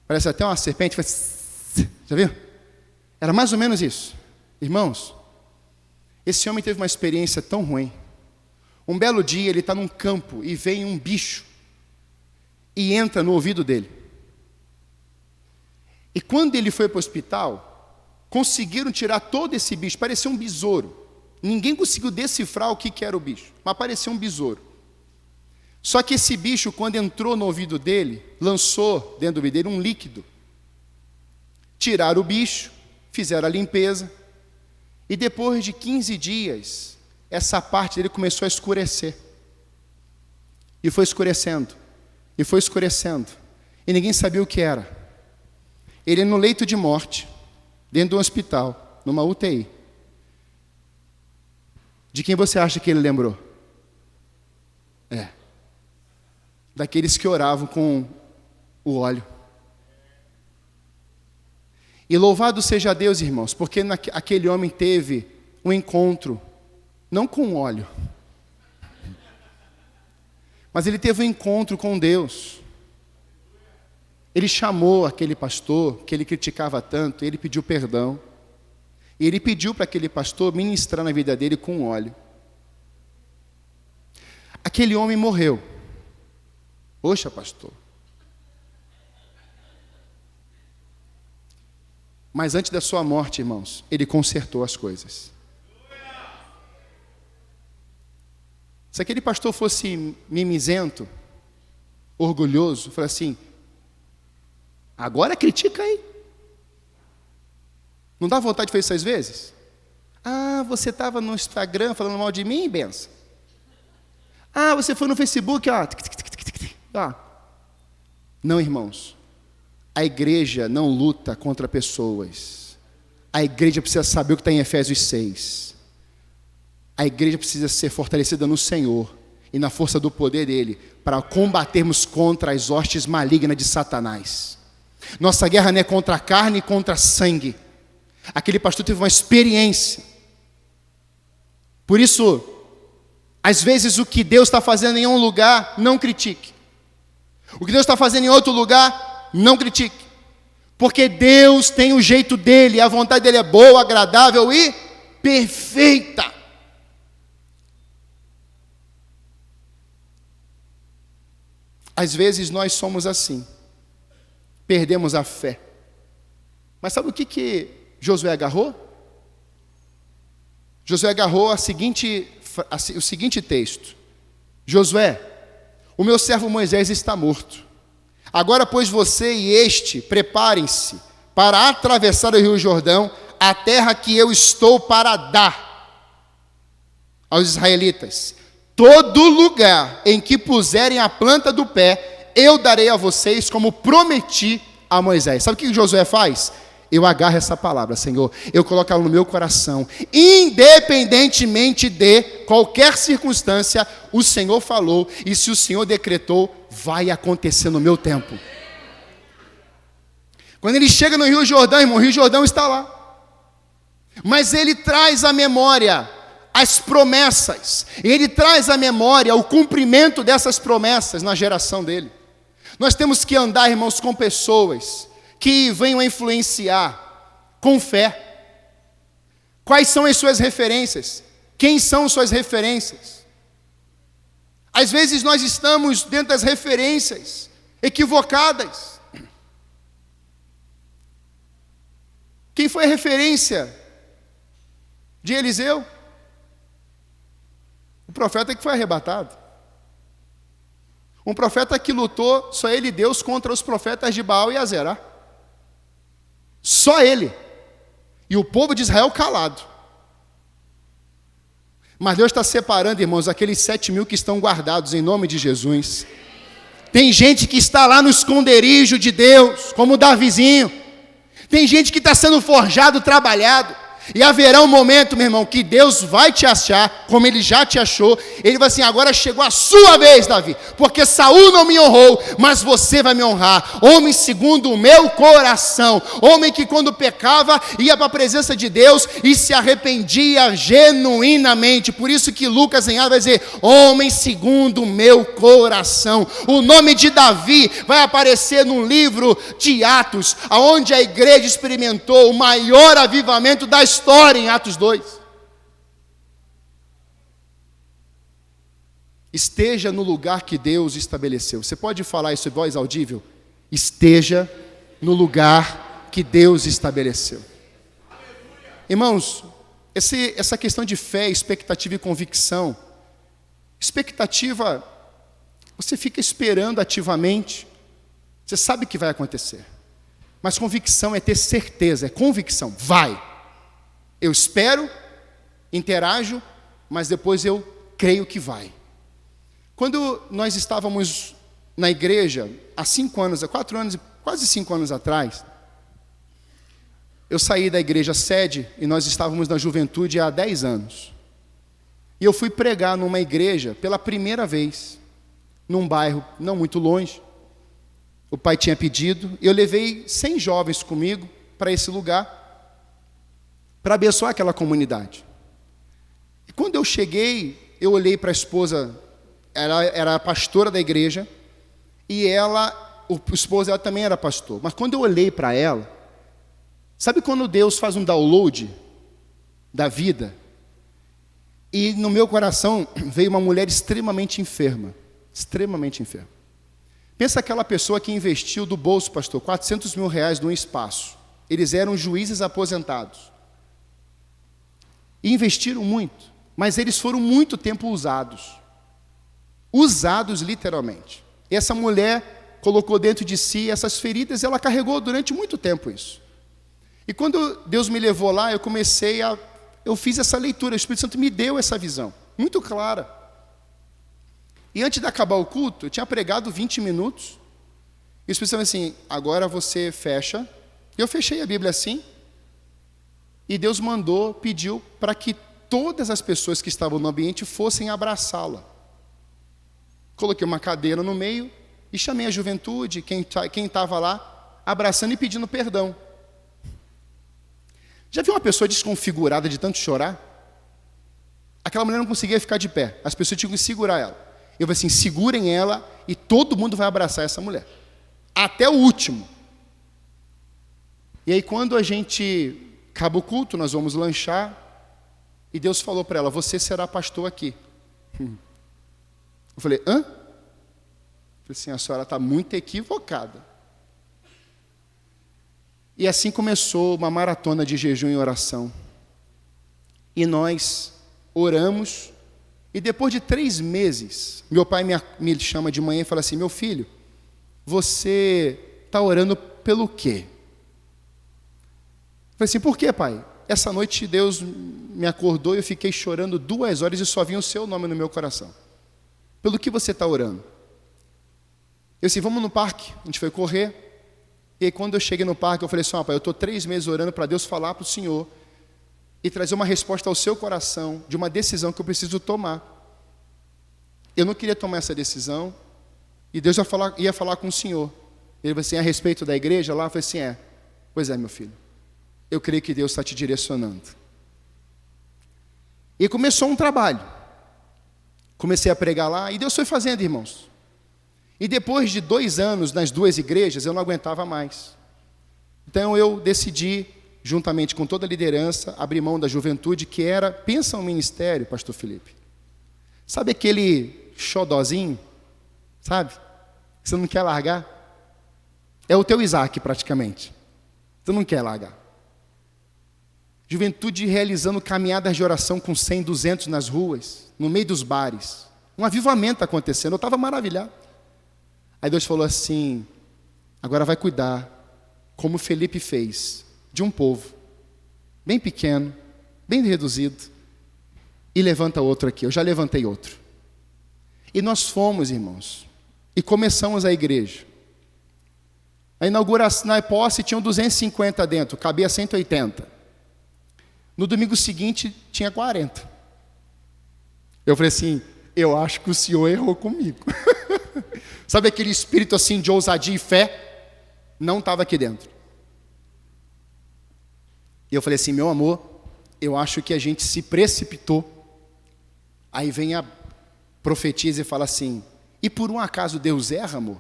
parece até uma serpente, faz... já viu? Era mais ou menos isso. Irmãos, esse homem teve uma experiência tão ruim. Um belo dia ele está num campo e vem um bicho e entra no ouvido dele. E quando ele foi para o hospital, conseguiram tirar todo esse bicho, parecia um besouro. Ninguém conseguiu decifrar o que era o bicho, mas parecia um besouro. Só que esse bicho, quando entrou no ouvido dele, lançou dentro do ouvido dele um líquido. Tiraram o bicho, fizeram a limpeza, e depois de 15 dias, essa parte dele começou a escurecer. E foi escurecendo, e foi escurecendo, e ninguém sabia o que era. Ele no leito de morte, dentro de um hospital, numa UTI. De quem você acha que ele lembrou? Daqueles que oravam com o óleo. E louvado seja Deus, irmãos, porque aquele homem teve um encontro, não com óleo, Mas ele teve um encontro com Deus. Ele chamou aquele pastor que ele criticava tanto, ele pediu perdão. E ele pediu para aquele pastor ministrar na vida dele com óleo. Aquele homem morreu. Poxa, pastor. Mas antes da sua morte, irmãos, ele consertou as coisas. Se aquele pastor fosse mimizento, orgulhoso, falou assim: agora critica aí. Não dá vontade de fazer 6 vezes? Ah, você estava no Instagram falando mal de mim, benção. Ah, você foi no Facebook, ó. Não, irmãos. A igreja não luta contra pessoas. A igreja precisa saber o que está em Efésios 6. A igreja precisa ser fortalecida no Senhor e na força do poder dEle, para combatermos contra as hostes malignas de Satanás. Nossa guerra não é contra a carne e contra sangue. Aquele pastor teve uma experiência. Por isso, às vezes o que Deus está fazendo em um lugar, não critique. O que Deus está fazendo em outro lugar, não critique. Porque Deus tem o jeito dEle, a vontade dEle é boa, agradável e perfeita. Às vezes nós somos assim, perdemos a fé. Mas sabe o que Josué agarrou? Josué agarrou o seguinte texto: Josué, o meu servo Moisés está morto. Agora, pois, você e este, preparem-se para atravessar o rio Jordão, a terra que eu estou para dar aos israelitas. Todo lugar em que puserem a planta do pé, eu darei a vocês, como prometi a Moisés. Sabe o que Josué faz? Eu agarro essa palavra, Senhor, eu coloco ela no meu coração, independentemente de qualquer circunstância, o Senhor falou, e se o Senhor decretou, vai acontecer no meu tempo. Quando ele chega no Rio Jordão, irmão, o Rio Jordão está lá, mas ele traz à memória as promessas, ele traz à memória o cumprimento dessas promessas na geração dele. Nós temos que andar, irmãos, com pessoas que venham a influenciar com fé. Quais são as suas referências? Quem são suas referências? Às vezes nós estamos dentro das referências equivocadas. Quem foi a referência de Eliseu? O profeta que foi arrebatado. Um profeta que lutou, só ele e Deus, contra os profetas de Baal e Azerá. Só ele. E o povo de Israel calado. Mas Deus está separando, irmãos, aqueles 7.000 que estão guardados em nome de Jesus. Tem gente que está lá no esconderijo de Deus, como o Davizinho. Tem gente que está sendo forjado, trabalhado. E haverá um momento, meu irmão, que Deus vai te achar, como Ele já te achou. Ele vai assim: agora chegou a sua vez, Davi, porque Saul não me honrou, mas você vai me honrar. Homem segundo o meu coração. Homem que quando pecava, ia para a presença de Deus e se arrependia genuinamente. Por isso que Lucas em Atos vai dizer: homem segundo o meu coração. O nome de Davi vai aparecer no livro de Atos, onde a igreja experimentou o maior avivamento da história, em Atos 2. Esteja no lugar que Deus estabeleceu. Você pode falar isso em voz audível? Esteja no lugar que Deus estabeleceu. Irmãos, essa questão de fé, expectativa e convicção. Expectativa, você fica esperando ativamente, você sabe que vai acontecer. Mas convicção é ter certeza, é convicção, vai. Eu espero, interajo, mas depois eu creio que vai. Quando nós estávamos na igreja, há 4 anos, quase 5 anos atrás, eu saí da igreja sede e nós estávamos na juventude há 10 anos. E eu fui pregar numa igreja pela primeira vez, num bairro não muito longe. O pai tinha pedido, e eu levei 100 jovens comigo para esse lugar, para abençoar aquela comunidade. E quando eu cheguei, eu olhei para a esposa ela era a pastora da igreja, e o esposo dela também era pastor. Mas quando eu olhei para ela, sabe quando Deus faz um download da vida? E no meu coração veio uma mulher extremamente enferma. Extremamente enferma. Pensa aquela pessoa que investiu do bolso, pastor, 400 mil reais num espaço. Eles eram juízes aposentados. E investiram muito. Mas eles foram muito tempo usados. Usados literalmente. E essa mulher colocou dentro de si essas feridas e ela carregou durante muito tempo isso. E quando Deus me levou lá, eu fiz essa leitura, o Espírito Santo me deu essa visão, muito clara. E antes de acabar o culto, eu tinha pregado 20 minutos, e o Espírito Santo assim, agora você fecha. Eu fechei a Bíblia assim, e Deus pediu para que todas as pessoas que estavam no ambiente fossem abraçá-la. Coloquei uma cadeira no meio, e chamei a juventude, quem estava lá, abraçando e pedindo perdão. Já viu uma pessoa desconfigurada de tanto chorar? Aquela mulher não conseguia ficar de pé. As pessoas tinham que segurar ela. Eu falei assim, segurem ela e todo mundo vai abraçar essa mulher. Até o último. E aí quando a gente acaba o culto, nós vamos lanchar. E Deus falou para ela, você será pastor aqui. Eu falei, hã? Eu falei assim, a senhora está muito equivocada. E assim começou uma maratona de jejum e oração. E nós oramos, e depois de 3 meses, meu pai me chama de manhã e fala assim, meu filho, você está orando pelo quê? Eu falei assim, por quê, pai? Essa noite Deus me acordou e eu fiquei chorando 2 horas e só vinha o seu nome no meu coração. Pelo que você está orando? Eu disse, vamos no parque. A gente foi correr. E aí, quando eu cheguei no parque, eu falei assim, pai, eu estou 3 meses orando para Deus falar para o Senhor e trazer uma resposta ao seu coração de uma decisão que eu preciso tomar. Eu não queria tomar essa decisão e Deus ia falar com o Senhor. Ele falou assim, a respeito da igreja lá? Eu falei assim, pois é, meu filho. Eu creio que Deus está te direcionando. E começou um trabalho. Comecei a pregar lá e Deus foi fazendo, irmãos. E depois de 2 anos nas 2 igrejas, eu não aguentava mais. Então eu decidi, juntamente com toda a liderança, abrir mão da juventude, que era, pensa um ministério, pastor Felipe. Sabe aquele xodózinho? Sabe? Que você não quer largar? É o teu Isaac, praticamente. Você não quer largar. Juventude realizando caminhadas de oração com 100, 200 nas ruas, no meio dos bares. Um avivamento acontecendo, eu estava maravilhado. Aí Deus falou assim, agora vai cuidar, como Felipe fez, de um povo, bem pequeno, bem reduzido, e levanta outro aqui. Eu já levantei outro. E nós fomos, irmãos, e começamos a igreja. A inauguração, na posse, tinham 250 dentro, cabia 180. No domingo seguinte, tinha 40. Eu falei assim, eu acho que o Senhor errou comigo. Sabe aquele espírito assim de ousadia e fé? Não estava aqui dentro. E eu falei assim, meu amor, eu acho que a gente se precipitou. Aí vem a profetisa e fala assim, e por um acaso Deus erra, amor?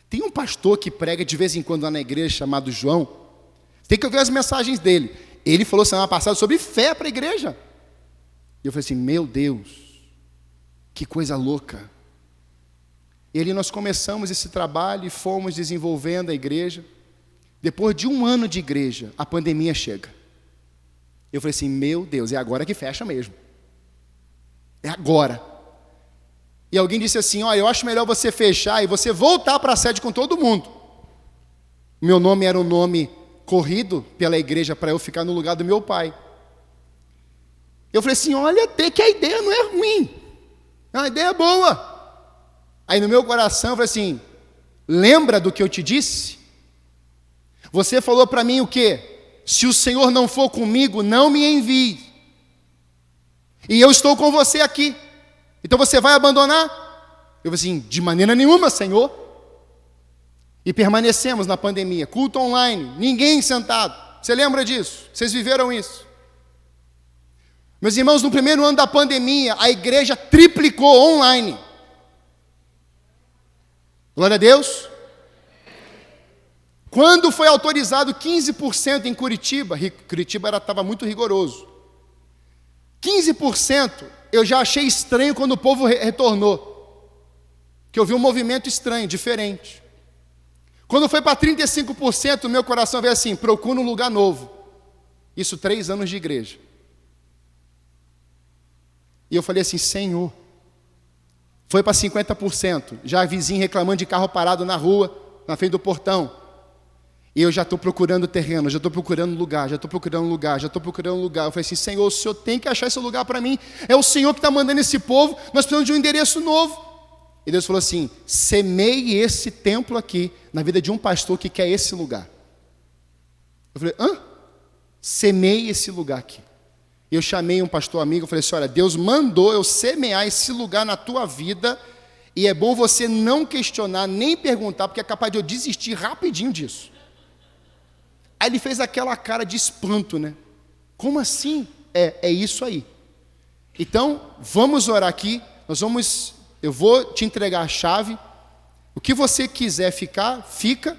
Tem um pastor que prega de vez em quando lá na igreja, chamado João. Tem que ouvir as mensagens dele. Ele falou semana passada sobre fé para a igreja. E eu falei assim, meu Deus, que coisa louca. E ali nós começamos esse trabalho e fomos desenvolvendo a igreja. Depois de 1 ano de igreja, a pandemia chega. Eu falei assim, meu Deus, é agora que fecha mesmo. É agora. E alguém disse assim, eu acho melhor você fechar e você voltar para a sede com todo mundo. Meu nome era um nome corrido pela igreja para eu ficar no lugar do meu pai. Eu falei assim, olha, até que a ideia não é ruim. A ideia é boa. Aí no meu coração eu falei assim, lembra do que eu te disse? Você falou para mim o quê? Se o Senhor não for comigo, não me envie. E eu estou com você aqui. Então você vai abandonar? Eu falei assim, de maneira nenhuma, Senhor. E permanecemos na pandemia, culto online, ninguém sentado. Você lembra disso? Vocês viveram isso? Meus irmãos, no primeiro ano da pandemia, a igreja triplicou online. Glória a Deus. Quando foi autorizado 15% em Curitiba, Curitiba estava muito rigoroso. 15%, eu já achei estranho quando o povo retornou. Que eu vi um movimento estranho, diferente. Quando foi para 35%, o meu coração veio assim, procura um lugar novo. Isso 3 anos de igreja. E eu falei assim, Senhor. Foi para 50%, já vizinho reclamando de carro parado na rua, na frente do portão. E eu já estou procurando terreno, já estou procurando lugar, já estou procurando lugar, já estou procurando lugar. Eu falei assim, Senhor, o Senhor tem que achar esse lugar para mim. É o Senhor que está mandando esse povo, nós precisamos de um endereço novo. E Deus falou assim, semeie esse templo aqui, na vida de um pastor que quer esse lugar. Eu falei, hã? Semeie esse lugar aqui. E eu chamei um pastor amigo, eu falei assim, olha, Deus mandou eu semear esse lugar na tua vida, e é bom você não questionar, nem perguntar, porque é capaz de eu desistir rapidinho disso. Aí ele fez aquela cara de espanto, né? Como assim? É isso aí. Então, vamos orar aqui, eu vou te entregar a chave, o que você quiser ficar, fica,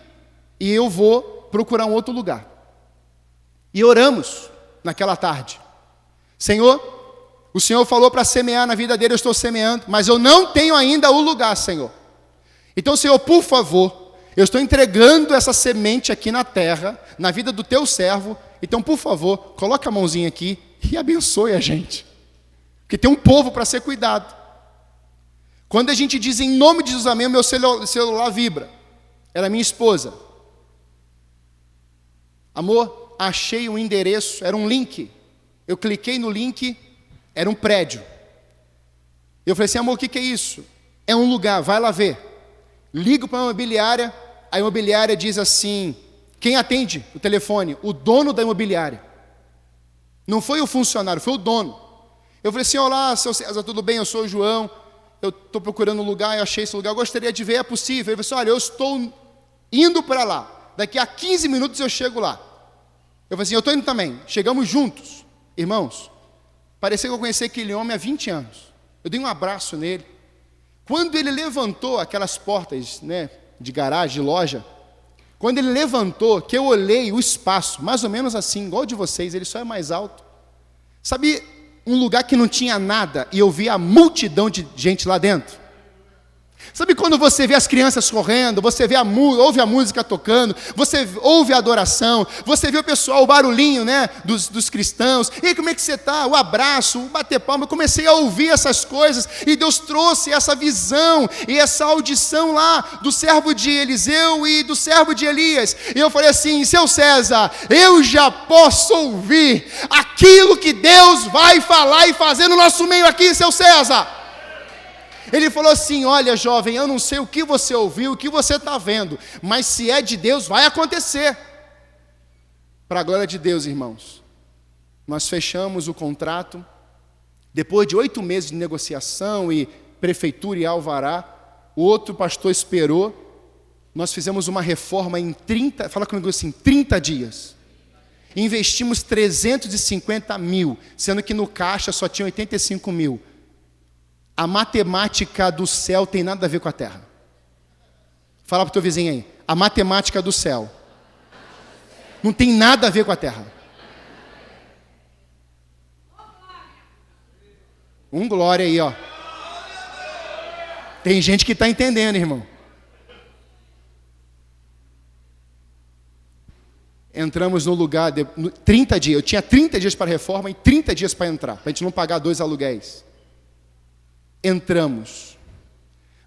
e eu vou procurar um outro lugar. E oramos naquela tarde. Senhor, o Senhor falou para semear na vida dele, eu estou semeando, mas eu não tenho ainda o lugar, Senhor. Então, Senhor, por favor, eu estou entregando essa semente aqui na terra, na vida do teu servo. Então, por favor, coloca a mãozinha aqui e abençoe a gente. Porque tem um povo para ser cuidado. Quando a gente diz em nome de Jesus, amém, o meu celular vibra. Era minha esposa. Amor, achei um endereço, era um link. Eu cliquei no link, era um prédio. Eu falei assim, amor, o que é isso? É um lugar, vai lá ver. Ligo para a imobiliária, a imobiliária diz assim, quem atende o telefone? O dono da imobiliária. Não foi o funcionário, foi o dono. Eu falei assim, olá, seu César, tudo bem? Eu sou o João, eu estou procurando um lugar, eu achei esse lugar, eu gostaria de ver, é possível? Ele falou assim, olha, eu estou indo para lá, daqui a 15 minutos eu chego lá. Eu falei assim, eu estou indo também, chegamos juntos. Irmãos, parecia que eu conheci aquele homem há 20 anos. Eu dei um abraço nele. Quando ele levantou aquelas portas, né, de garagem, de loja, quando ele levantou, que eu olhei o espaço, mais ou menos assim, igual o de vocês, ele só é mais alto. Sabe, um lugar que não tinha nada, e eu vi a multidão de gente lá dentro? Sabe quando você vê as crianças correndo, você vê ouve a música tocando, você ouve a adoração, você vê o pessoal, o barulhinho, né, dos cristãos, e aí, como é que você está? O abraço, o bater palma, eu comecei a ouvir essas coisas, e Deus trouxe essa visão, e essa audição lá, do servo de Eliseu e do servo de Elias, e eu falei assim, seu César, eu já posso ouvir aquilo que Deus vai falar e fazer no nosso meio aqui, seu César. Ele falou assim, olha jovem, eu não sei o que você ouviu, o que você está vendo, mas se é de Deus, vai acontecer. Para a glória de Deus, irmãos, nós fechamos o contrato, depois de 8 meses de negociação e prefeitura e alvará, o outro pastor esperou, nós fizemos uma reforma em 30, fala comigo assim, 30 dias. Investimos 350 mil, sendo que no caixa só tinha 85 mil. A matemática do céu tem nada a ver com a terra. Fala para o teu vizinho aí. A matemática do céu não tem nada a ver com a terra. Glória aí, ó. Tem gente que está entendendo, irmão. Entramos no lugar, 30 dias. Eu tinha 30 dias para a reforma e 30 dias para entrar, para a gente não pagar 2 aluguéis. Entramos.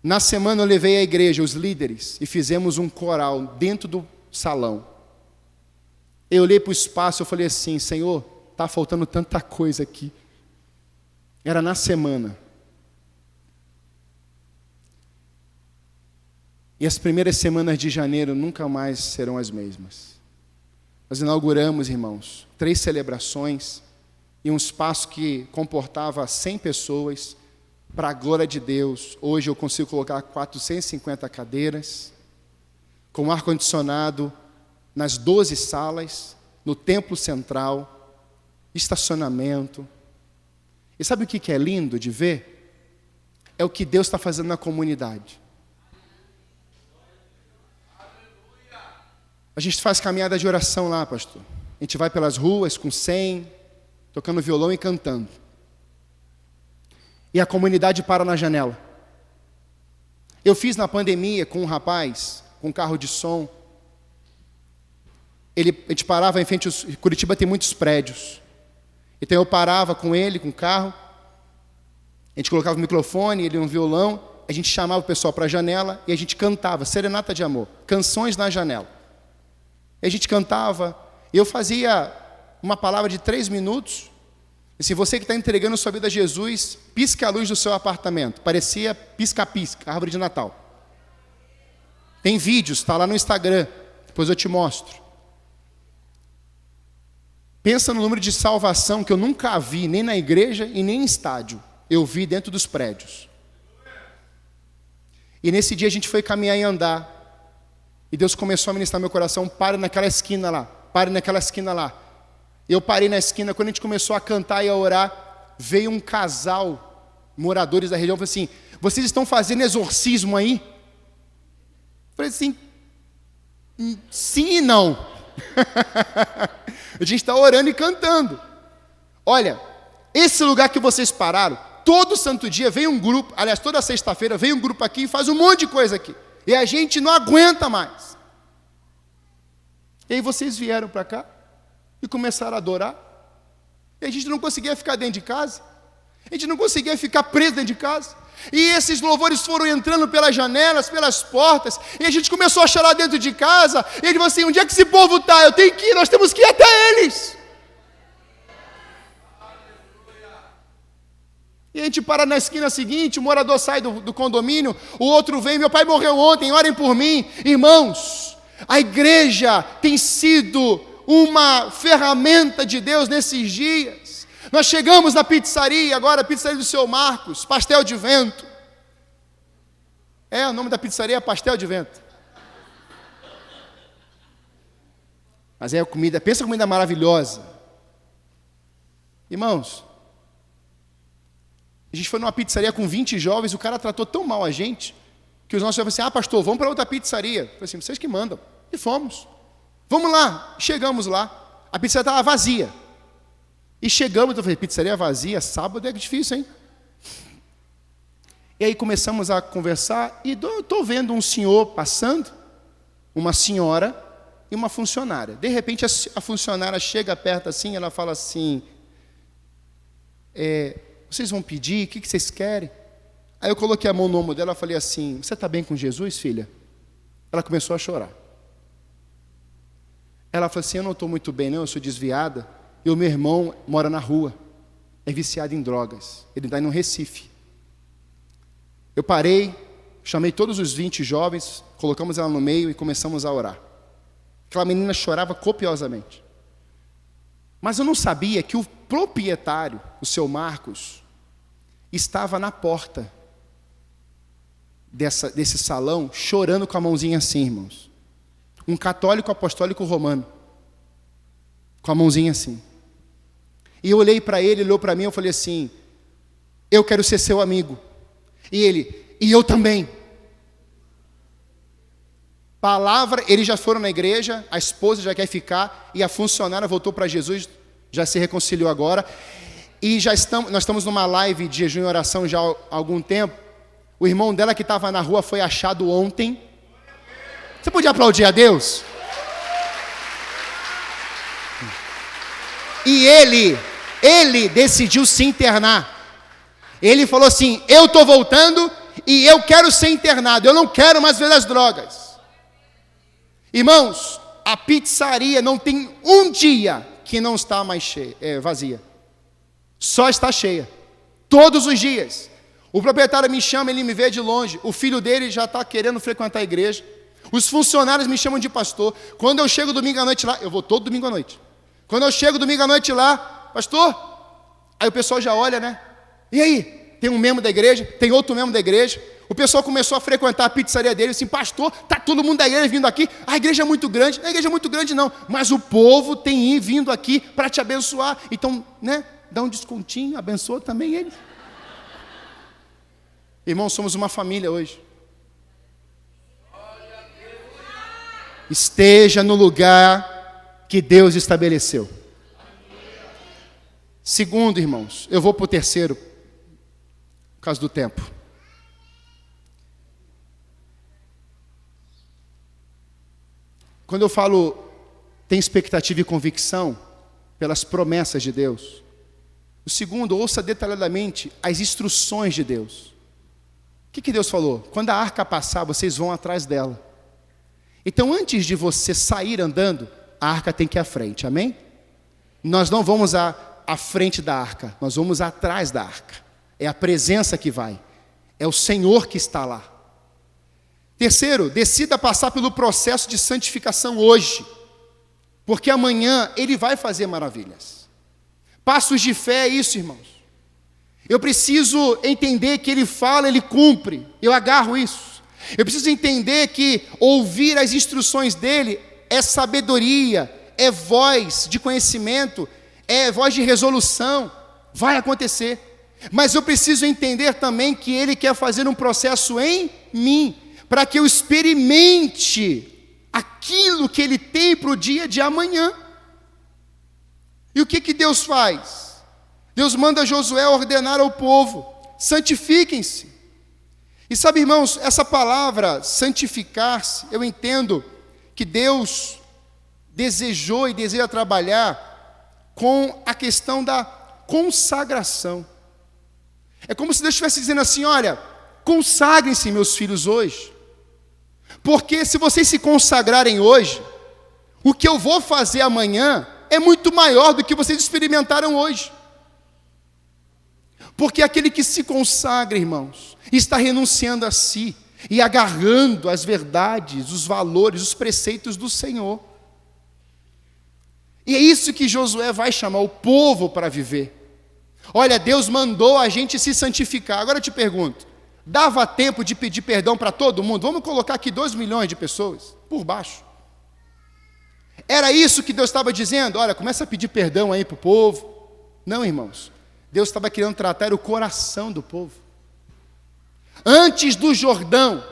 Na semana eu levei a igreja, os líderes, e fizemos um coral dentro do salão. Eu olhei para o espaço e falei assim, Senhor, está faltando tanta coisa aqui. Era na semana. E as primeiras semanas de janeiro nunca mais serão as mesmas. Nós inauguramos, irmãos, 3 celebrações em um espaço que comportava 100 pessoas. Para a glória de Deus, hoje eu consigo colocar 450 cadeiras, com ar-condicionado nas 12 salas, no templo central, estacionamento. E sabe o que é lindo de ver? É o que Deus está fazendo na comunidade. A gente faz caminhada de oração lá, pastor. A gente vai pelas ruas com 100, tocando violão e cantando. E a comunidade para na janela. Eu fiz na pandemia com um rapaz, com um carro de som. A gente parava em frente, Curitiba tem muitos prédios. Então eu parava com ele, com o carro. A gente colocava o microfone, ele um violão. A gente chamava o pessoal para a janela e a gente cantava, serenata de amor, canções na janela. E a gente cantava, e eu fazia uma palavra de 3 minutos. E se você que está entregando sua vida a Jesus, pisca a luz do seu apartamento. Parecia pisca-pisca, árvore de Natal. Tem vídeos, está lá no Instagram. Depois eu te mostro. Pensa no número de salvação que eu nunca vi, nem na igreja e nem em estádio. Eu vi dentro dos prédios. E nesse dia a gente foi caminhar e andar. E Deus começou a ministrar meu coração. Pare naquela esquina lá. Pare naquela esquina lá. Eu parei na esquina, quando a gente começou a cantar e a orar, veio um casal, moradores da região, falou assim, vocês estão fazendo exorcismo aí? Eu falei assim, sim e não. A gente está orando e cantando. Olha, esse lugar que vocês pararam, todo santo dia vem um grupo, aliás, toda sexta-feira vem um grupo aqui e faz um monte de coisa aqui. E a gente não aguenta mais. E aí vocês vieram para cá e começaram a adorar. E a gente não conseguia ficar dentro de casa. A gente não conseguia ficar preso dentro de casa. E esses louvores foram entrando pelas janelas, pelas portas. E a gente começou a chorar dentro de casa. E ele falou assim, onde é que esse povo está? Eu tenho que ir, nós temos que ir até eles. E a gente para na esquina seguinte, o morador sai do condomínio, o outro vem, meu pai morreu ontem, orem por mim. Irmãos, a igreja tem sido uma ferramenta de Deus nesses dias. Nós chegamos na pizzaria, agora a pizzaria do seu Marcos, Pastel de Vento. O nome da pizzaria é Pastel de Vento. Mas é a comida, pensa a comida maravilhosa. Irmãos, a gente foi numa pizzaria com 20 jovens, o cara tratou tão mal a gente, que os nossos jovens falaram assim, pastor, vamos para outra pizzaria. Eu falei assim, vocês que mandam. E fomos. Vamos lá. Chegamos lá. A pizzaria estava vazia. E chegamos, eu falei, pizzaria vazia, sábado é difícil, hein? E aí começamos a conversar, e estou vendo um senhor passando, uma senhora e uma funcionária. De repente a funcionária chega perto assim, ela fala assim, vocês vão pedir, o que vocês querem? Aí eu coloquei a mão no ombro dela e falei assim, você está bem com Jesus, filha? Ela começou a chorar. Ela falou assim, eu não estou muito bem não, eu sou desviada, e o meu irmão mora na rua, é viciado em drogas, ele está no Recife. Eu parei, chamei todos os 20 jovens, colocamos ela no meio e começamos a orar. Aquela menina chorava copiosamente. Mas eu não sabia que o proprietário, o seu Marcos, estava na porta desse salão, chorando com a mãozinha assim, irmãos. Um católico apostólico romano, com a mãozinha assim. E eu olhei para ele olhou para mim, eu falei assim, eu quero ser seu amigo. E ele, e eu também. Palavra, eles já foram na igreja, a esposa já quer ficar, e a funcionária voltou para Jesus, já se reconciliou agora. E nós estamos numa live de jejum e oração já há algum tempo. O irmão dela que estava na rua foi achado ontem. Você podia aplaudir a Deus? E ele decidiu se internar. Ele falou assim, eu estou voltando e eu quero ser internado, eu não quero mais ver as drogas. Irmãos, a pizzaria não tem um dia que não está mais cheia, vazia. Só está cheia. Todos os dias. O proprietário me chama, ele me vê de longe. O filho dele já está querendo frequentar a igreja. Os funcionários me chamam de pastor. Quando eu chego domingo à noite lá, eu vou todo domingo à noite. Quando eu chego domingo à noite lá, pastor, aí o pessoal já olha, né? E aí? Tem um membro da igreja, tem outro membro da igreja. O pessoal começou a frequentar a pizzaria dele, assim, pastor, tá todo mundo da igreja vindo aqui, a igreja é muito grande. Não é igreja muito grande não, mas o povo tem vindo aqui para te abençoar. Então, né, dá um descontinho, abençoa também eles. Irmãos, somos uma família hoje. esteja no lugar que Deus estabeleceu. Segundo, irmãos, eu vou para o terceiro, por causa do tempo. Quando eu falo tem expectativa e convicção pelas promessas de Deus. O segundo, ouça detalhadamente as instruções de Deus. O que Deus falou? Quando a arca passar, vocês vão atrás dela. Então, antes de você sair andando, a arca tem que ir à frente, amém? Nós não vamos à frente da arca, nós vamos atrás da arca. É a presença que vai, é o Senhor que está lá. Terceiro, decida passar pelo processo de santificação hoje, porque amanhã Ele vai fazer maravilhas. Passos de fé é isso, irmãos. Eu preciso entender que Ele fala, Ele cumpre. Eu agarro isso. Eu preciso entender que ouvir as instruções dEle é sabedoria, é voz de conhecimento, é voz de resolução. Vai acontecer. Mas eu preciso entender também que Ele quer fazer um processo em mim, para que eu experimente aquilo que Ele tem para o dia de amanhã. E o que Deus faz? Deus manda Josué ordenar ao povo: santifiquem-se. E sabe, irmãos, essa palavra santificar-se, eu entendo que Deus desejou e deseja trabalhar com a questão da consagração. É como se Deus estivesse dizendo assim: olha, consagrem-se, meus filhos, hoje. Porque se vocês se consagrarem hoje, o que eu vou fazer amanhã é muito maior do que vocês experimentaram hoje. Porque aquele que se consagra, irmãos, está renunciando a si e agarrando as verdades, os valores, os preceitos do Senhor. E é isso que Josué vai chamar o povo para viver. Olha, Deus mandou a gente se santificar. Agora eu te pergunto, dava tempo de pedir perdão para todo mundo? Vamos colocar aqui 2 milhões de pessoas, por baixo. Era isso que Deus estava dizendo? Olha, começa a pedir perdão aí para o povo. Não, irmãos. Deus estava querendo tratar o coração do povo. Antes do Jordão,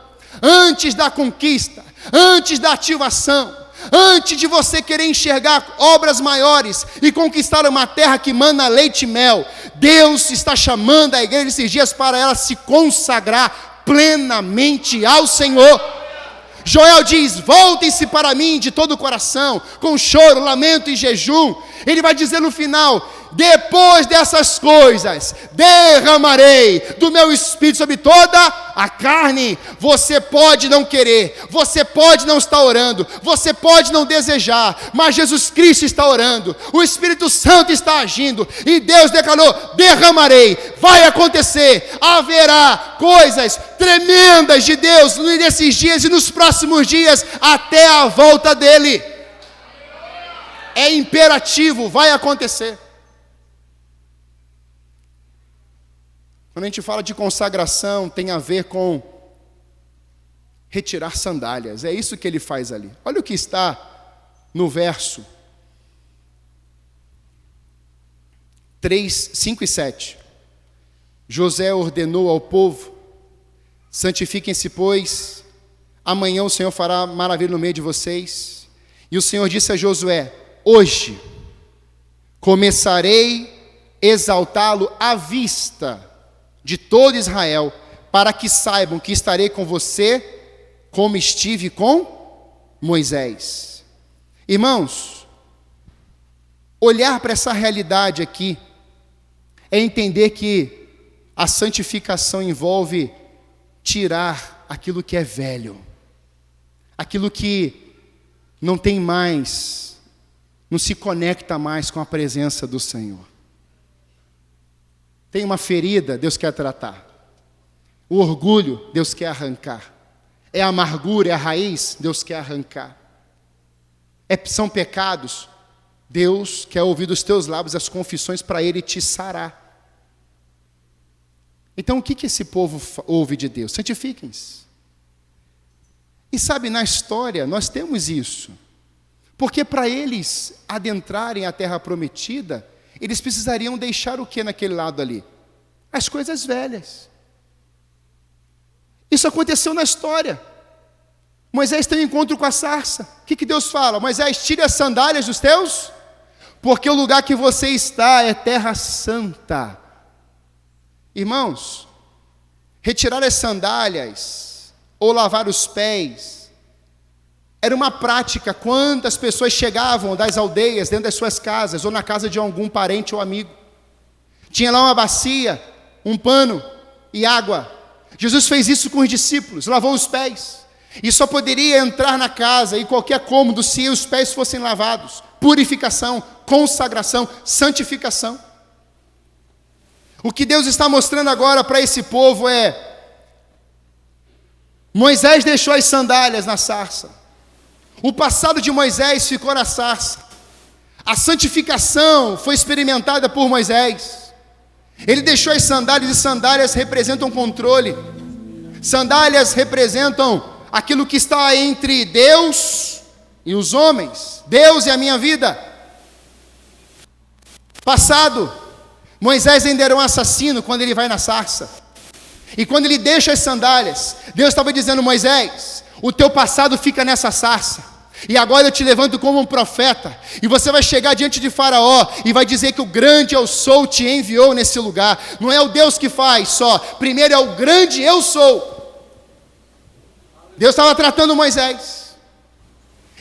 antes da conquista, antes da ativação, antes de você querer enxergar obras maiores e conquistar uma terra que mana leite e mel, Deus está chamando a igreja nesses dias para ela se consagrar plenamente ao Senhor. Joel diz: voltem-se para mim de todo o coração, com choro, lamento e jejum. Ele vai dizer no final: depois dessas coisas, derramarei do meu espírito sobre toda a carne. Você pode não querer, você pode não estar orando, você pode não desejar, mas Jesus Cristo está orando, o Espírito Santo está agindo, e Deus declarou: derramarei, vai acontecer, haverá coisas tremendas de Deus nesses dias e nos próximos dias, até a volta dEle. É imperativo, vai acontecer. Quando a gente fala de consagração, tem a ver com retirar sandálias. É isso que ele faz ali. Olha o que está no verso 3, 5 e 7. Josué ordenou ao povo: santifiquem-se, pois amanhã o Senhor fará maravilha no meio de vocês. E o Senhor disse a Josué: hoje começarei a exaltá-lo à vista de todo Israel, para que saibam que estarei com você, como estive com Moisés. Irmãos, olhar para essa realidade aqui é entender que a santificação envolve tirar aquilo que é velho, aquilo que não tem mais, não se conecta mais com a presença do Senhor. Tem uma ferida, Deus quer tratar. O orgulho, Deus quer arrancar. É a amargura, é a raiz, Deus quer arrancar. São pecados, Deus quer ouvir dos teus lábios as confissões para Ele te sarar. Então o que esse povo ouve de Deus? Santifiquem-se. E sabe, na história nós temos isso. Porque para eles adentrarem a terra prometida, eles precisariam deixar o que naquele lado ali? As coisas velhas. Isso aconteceu na história. Moisés tem um encontro com a sarça. O que Deus fala? Moisés, tire as sandálias dos teus, porque o lugar que você está é terra santa. Irmãos, retirar as sandálias ou lavar os pés era uma prática quando as pessoas chegavam das aldeias, dentro das suas casas, ou na casa de algum parente ou amigo. Tinha lá uma bacia, um pano e água. Jesus fez isso com os discípulos, lavou os pés. E só poderia entrar na casa e qualquer cômodo se os pés fossem lavados. Purificação, consagração, santificação. O que Deus está mostrando agora para esse povo é: Moisés deixou as sandálias na sarça. O passado de Moisés ficou na sarça. A santificação foi experimentada por Moisés. Ele deixou as sandálias, e sandálias representam controle. Sandálias representam aquilo que está entre Deus e os homens, Deus e a minha vida. Passado, Moisés ainda era um assassino quando ele vai na sarça. E quando ele deixa as sandálias, Deus estava dizendo: Moisés, o teu passado fica nessa sarça. E agora eu te levanto como um profeta, e você vai chegar diante de Faraó, e vai dizer que o grande eu sou te enviou nesse lugar. Não é o Deus que faz só, primeiro é o grande eu sou. Deus estava tratando Moisés.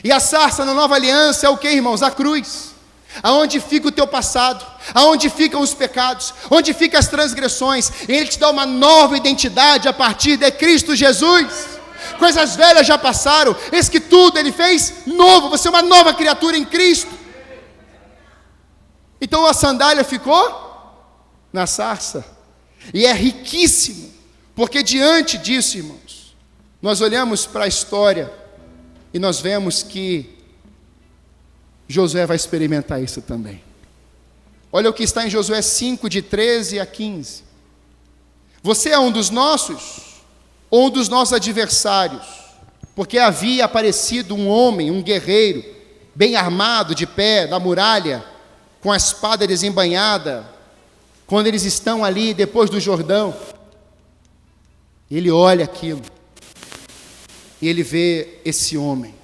E a sarça na nova aliança é o que, irmãos? A cruz. Aonde fica o teu passado, aonde ficam os pecados, onde ficam as transgressões. Ele te dá uma nova identidade a partir de Cristo Jesus. Coisas velhas já passaram, eis que tudo Ele fez novo. Você é uma nova criatura em Cristo. Então a sandália ficou na sarça. E é riquíssimo, porque diante disso, irmãos, nós olhamos para a história e nós vemos que Josué vai experimentar isso também. Olha o que está em Josué 5, de 13 a 15. Você é um dos nossos ou um dos nossos adversários? Porque havia aparecido um homem, um guerreiro, bem armado, de pé, na muralha, com a espada desembainhada, quando eles estão ali, depois do Jordão. Ele olha aquilo, e ele vê esse homem.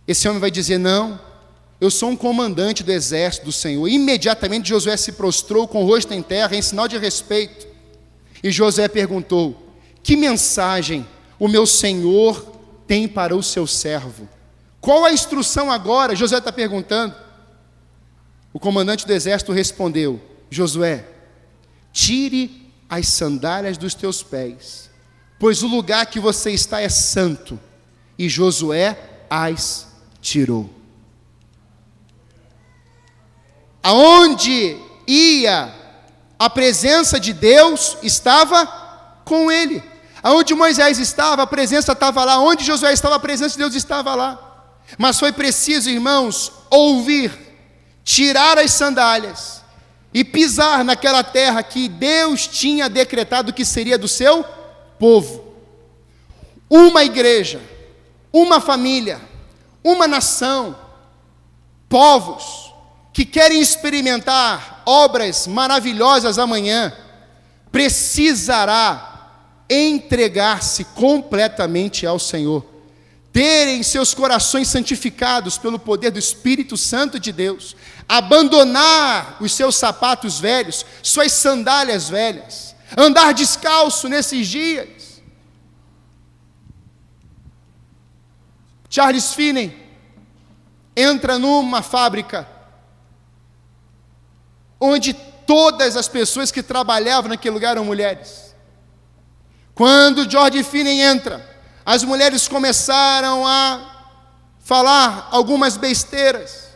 Esse homem vai dizer: não, eu sou um comandante do exército do Senhor. Imediatamente Josué se prostrou com o rosto em terra, em sinal de respeito. E Josué perguntou: que mensagem o meu Senhor tem para o seu servo? Qual a instrução agora? Josué está perguntando. O comandante do exército respondeu: Josué, tire as sandálias dos teus pés, pois o lugar que você está é santo. E Josué as tirou. Aonde ia a presença de Deus estava com ele. Aonde Moisés estava, a presença estava lá. Onde Josué estava, a presença de Deus estava lá. Mas foi preciso, irmãos, ouvir, tirar as sandálias e pisar naquela terra que Deus tinha decretado que seria do seu povo. Uma igreja, uma família, uma nação, povos que querem experimentar obras maravilhosas amanhã, precisará entregar-se completamente ao Senhor, terem seus corações santificados pelo poder do Espírito Santo de Deus, abandonar os seus sapatos velhos, suas sandálias velhas, andar descalço nesses dias. Charles Finney entra numa fábrica onde todas as pessoas que trabalhavam naquele lugar eram mulheres. Quando George Finney entra, as mulheres começaram a falar algumas besteiras,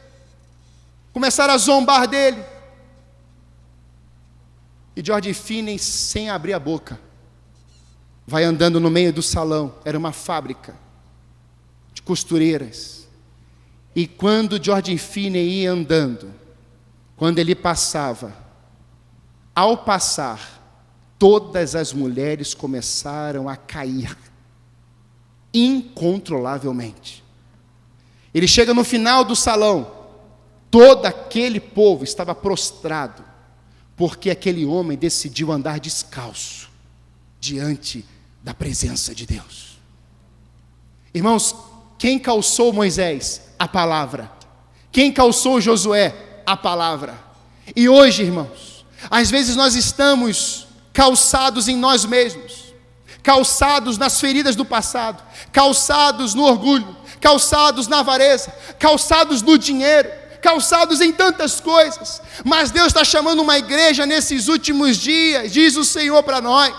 começaram a zombar dele. E George Finney, sem abrir a boca, vai andando no meio do salão. Era uma fábrica de costureiras. E quando George Finney ia andando, quando ele passava, ao passar, todas as mulheres começaram a cair, incontrolavelmente. Ele chega no final do salão, todo aquele povo estava prostrado, porque aquele homem decidiu andar descalço, diante da presença de Deus. Irmãos, quem calçou Moisés? A palavra. Quem calçou Josué? A palavra. E hoje, irmãos, às vezes nós estamos calçados em nós mesmos, calçados nas feridas do passado, calçados no orgulho, calçados na avareza, calçados no dinheiro, calçados em tantas coisas. Mas Deus está chamando uma igreja nesses últimos dias, diz o Senhor para nós: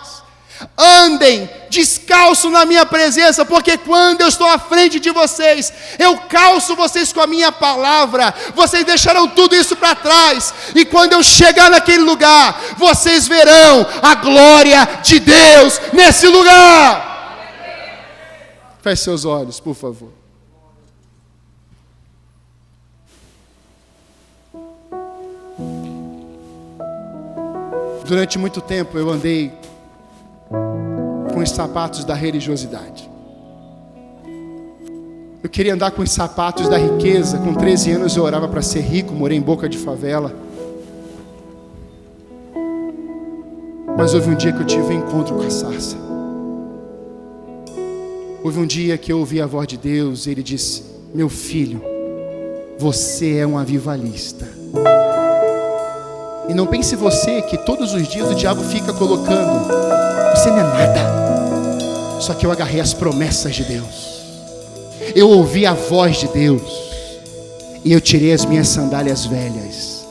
andem descalço na minha presença, porque quando eu estou à frente de vocês, eu calço vocês com a minha palavra. Vocês deixarão tudo isso para trás, e quando eu chegar naquele lugar, vocês verão a glória de Deus nesse lugar. Feche seus olhos, por favor. Durante muito tempo eu andei com os sapatos da religiosidade. Eu queria andar com os sapatos da riqueza. Com 13 anos eu orava para ser rico, morei em boca de favela. Mas houve um dia que eu tive um encontro com a sarça. Houve um dia que eu ouvi a voz de Deus e Ele disse: meu filho, você é um avivalista. E não pense você que todos os dias o diabo fica colocando: você não é nada. Só que eu agarrei as promessas de Deus, eu ouvi a voz de Deus, e eu tirei as minhas sandálias velhas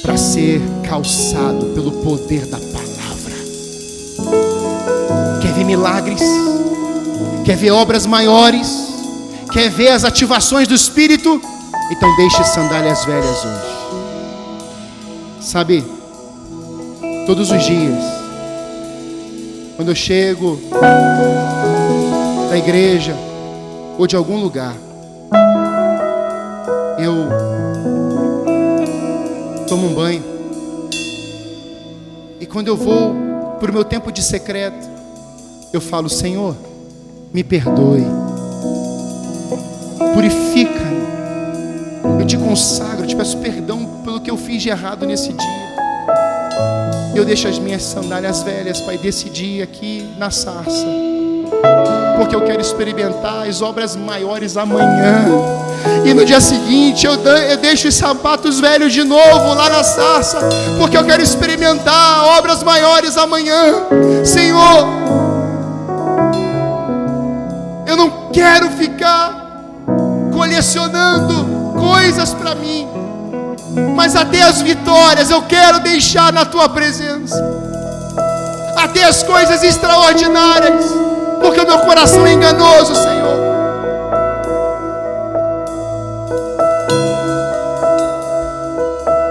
para ser calçado pelo poder da palavra. Quer ver milagres? Quer ver obras maiores? Quer ver as ativações do Espírito? Então deixe sandálias velhas hoje. Sabe, todos os dias, quando eu chego da igreja ou de algum lugar, eu tomo um banho, e quando eu vou para o meu tempo de secreto, eu falo: Senhor, me perdoe, purifica-me, eu te consagro, eu te peço perdão pelo que eu fiz de errado nesse dia. Eu deixo as minhas sandálias velhas, Pai, desse dia aqui na sarça, porque eu quero experimentar as obras maiores amanhã. E no dia seguinte eu deixo os sapatos velhos de novo lá na sarça, porque eu quero experimentar obras maiores amanhã. Senhor, eu não quero ficar colecionando coisas para mim, mas até as vitórias eu quero deixar na Tua presença, até as coisas extraordinárias, porque o meu coração é enganoso, Senhor.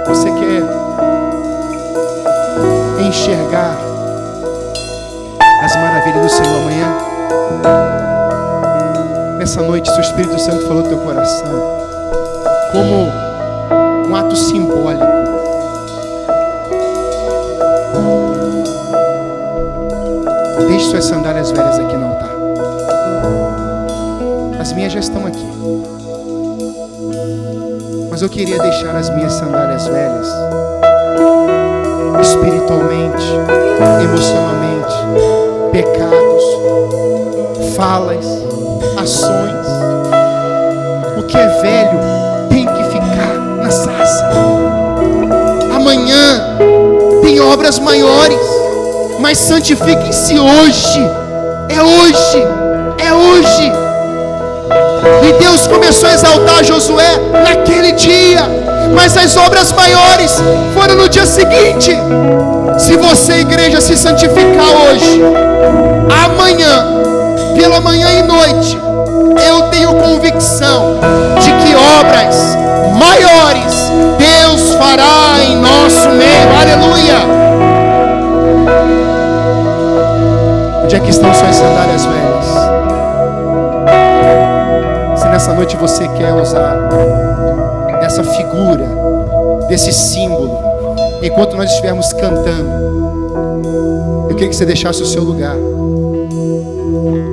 Você quer enxergar as maravilhas do Senhor amanhã? Nessa noite, se o Espírito Santo falou no teu coração, como um ato simbólico, deixe suas sandálias velhas aqui no altar. As minhas já estão aqui, mas eu queria deixar as minhas sandálias velhas, espiritualmente, emocionalmente, pecados, falas, ações. O que é velho tem que ficar na sarça. Amanhã tem obras maiores, mas santifiquem-se hoje. É hoje, é hoje. E Deus começou a exaltar Josué naquele dia, mas as obras maiores foram no dia seguinte. Se você, igreja, se santificar hoje, amanhã, pela manhã e noite, eu tenho convicção de que obras maiores Deus fará em nosso meio. Aleluia! Onde é que estão suas sandálias velhas? Se nessa noite você quer usar dessa figura, desse símbolo, enquanto nós estivermos cantando, eu queria que você deixasse o seu lugar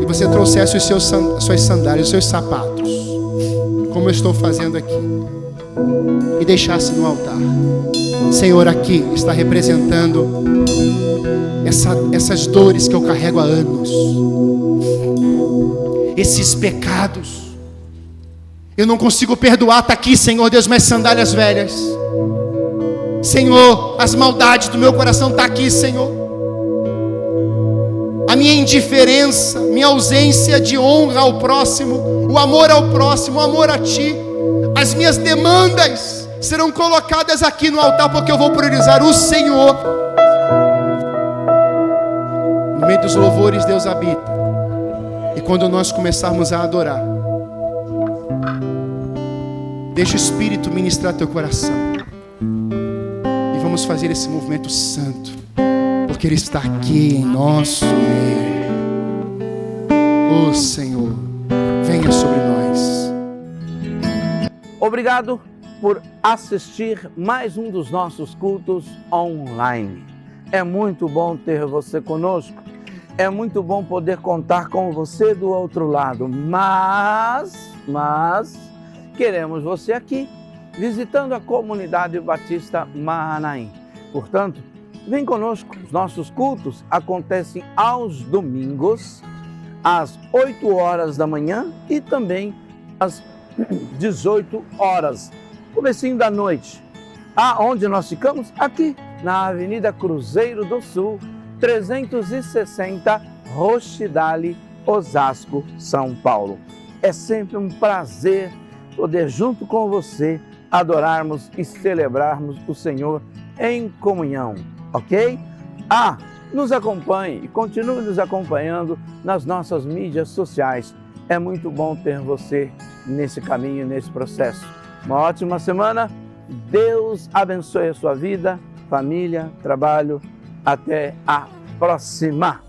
e você trouxesse suas sandálias, os seus sapatos, como eu estou fazendo aqui, e deixasse no altar. Senhor, aqui está representando essas dores que eu carrego há anos. esses pecados. Eu não consigo perdoar, está aqui, Senhor Deus, minhas sandálias velhas. Senhor, as maldades do meu coração está aqui, Senhor. A minha indiferença, minha ausência de honra ao próximo, o amor ao próximo, o amor a Ti. As minhas demandas serão colocadas aqui no altar, porque eu vou priorizar o Senhor. No meio dos louvores Deus habita. E quando nós começarmos a adorar, deixa o Espírito ministrar teu coração. E vamos fazer esse movimento santo, porque Ele está aqui em nosso meio. Oh Senhor, venha sobre nós. Obrigado por assistir mais um dos nossos cultos online. É muito bom ter você conosco. É muito bom poder contar com você do outro lado. Mas queremos você aqui, visitando a comunidade Batista Mahanaim. Portanto, vem conosco. Os nossos cultos acontecem aos domingos, às 8 horas da manhã e também às 18 horas, comecinho da noite. Aonde nós ficamos? Aqui, na Avenida Cruzeiro do Sul, 360, Roxidale, Osasco, São Paulo. É sempre um prazer poder, junto com você, adorarmos e celebrarmos o Senhor em comunhão, ok? Nos acompanhe e continue nos acompanhando nas nossas mídias sociais. É muito bom ter você nesse caminho, nesse processo. Uma ótima semana. Deus abençoe a sua vida, família, trabalho. Até a próxima!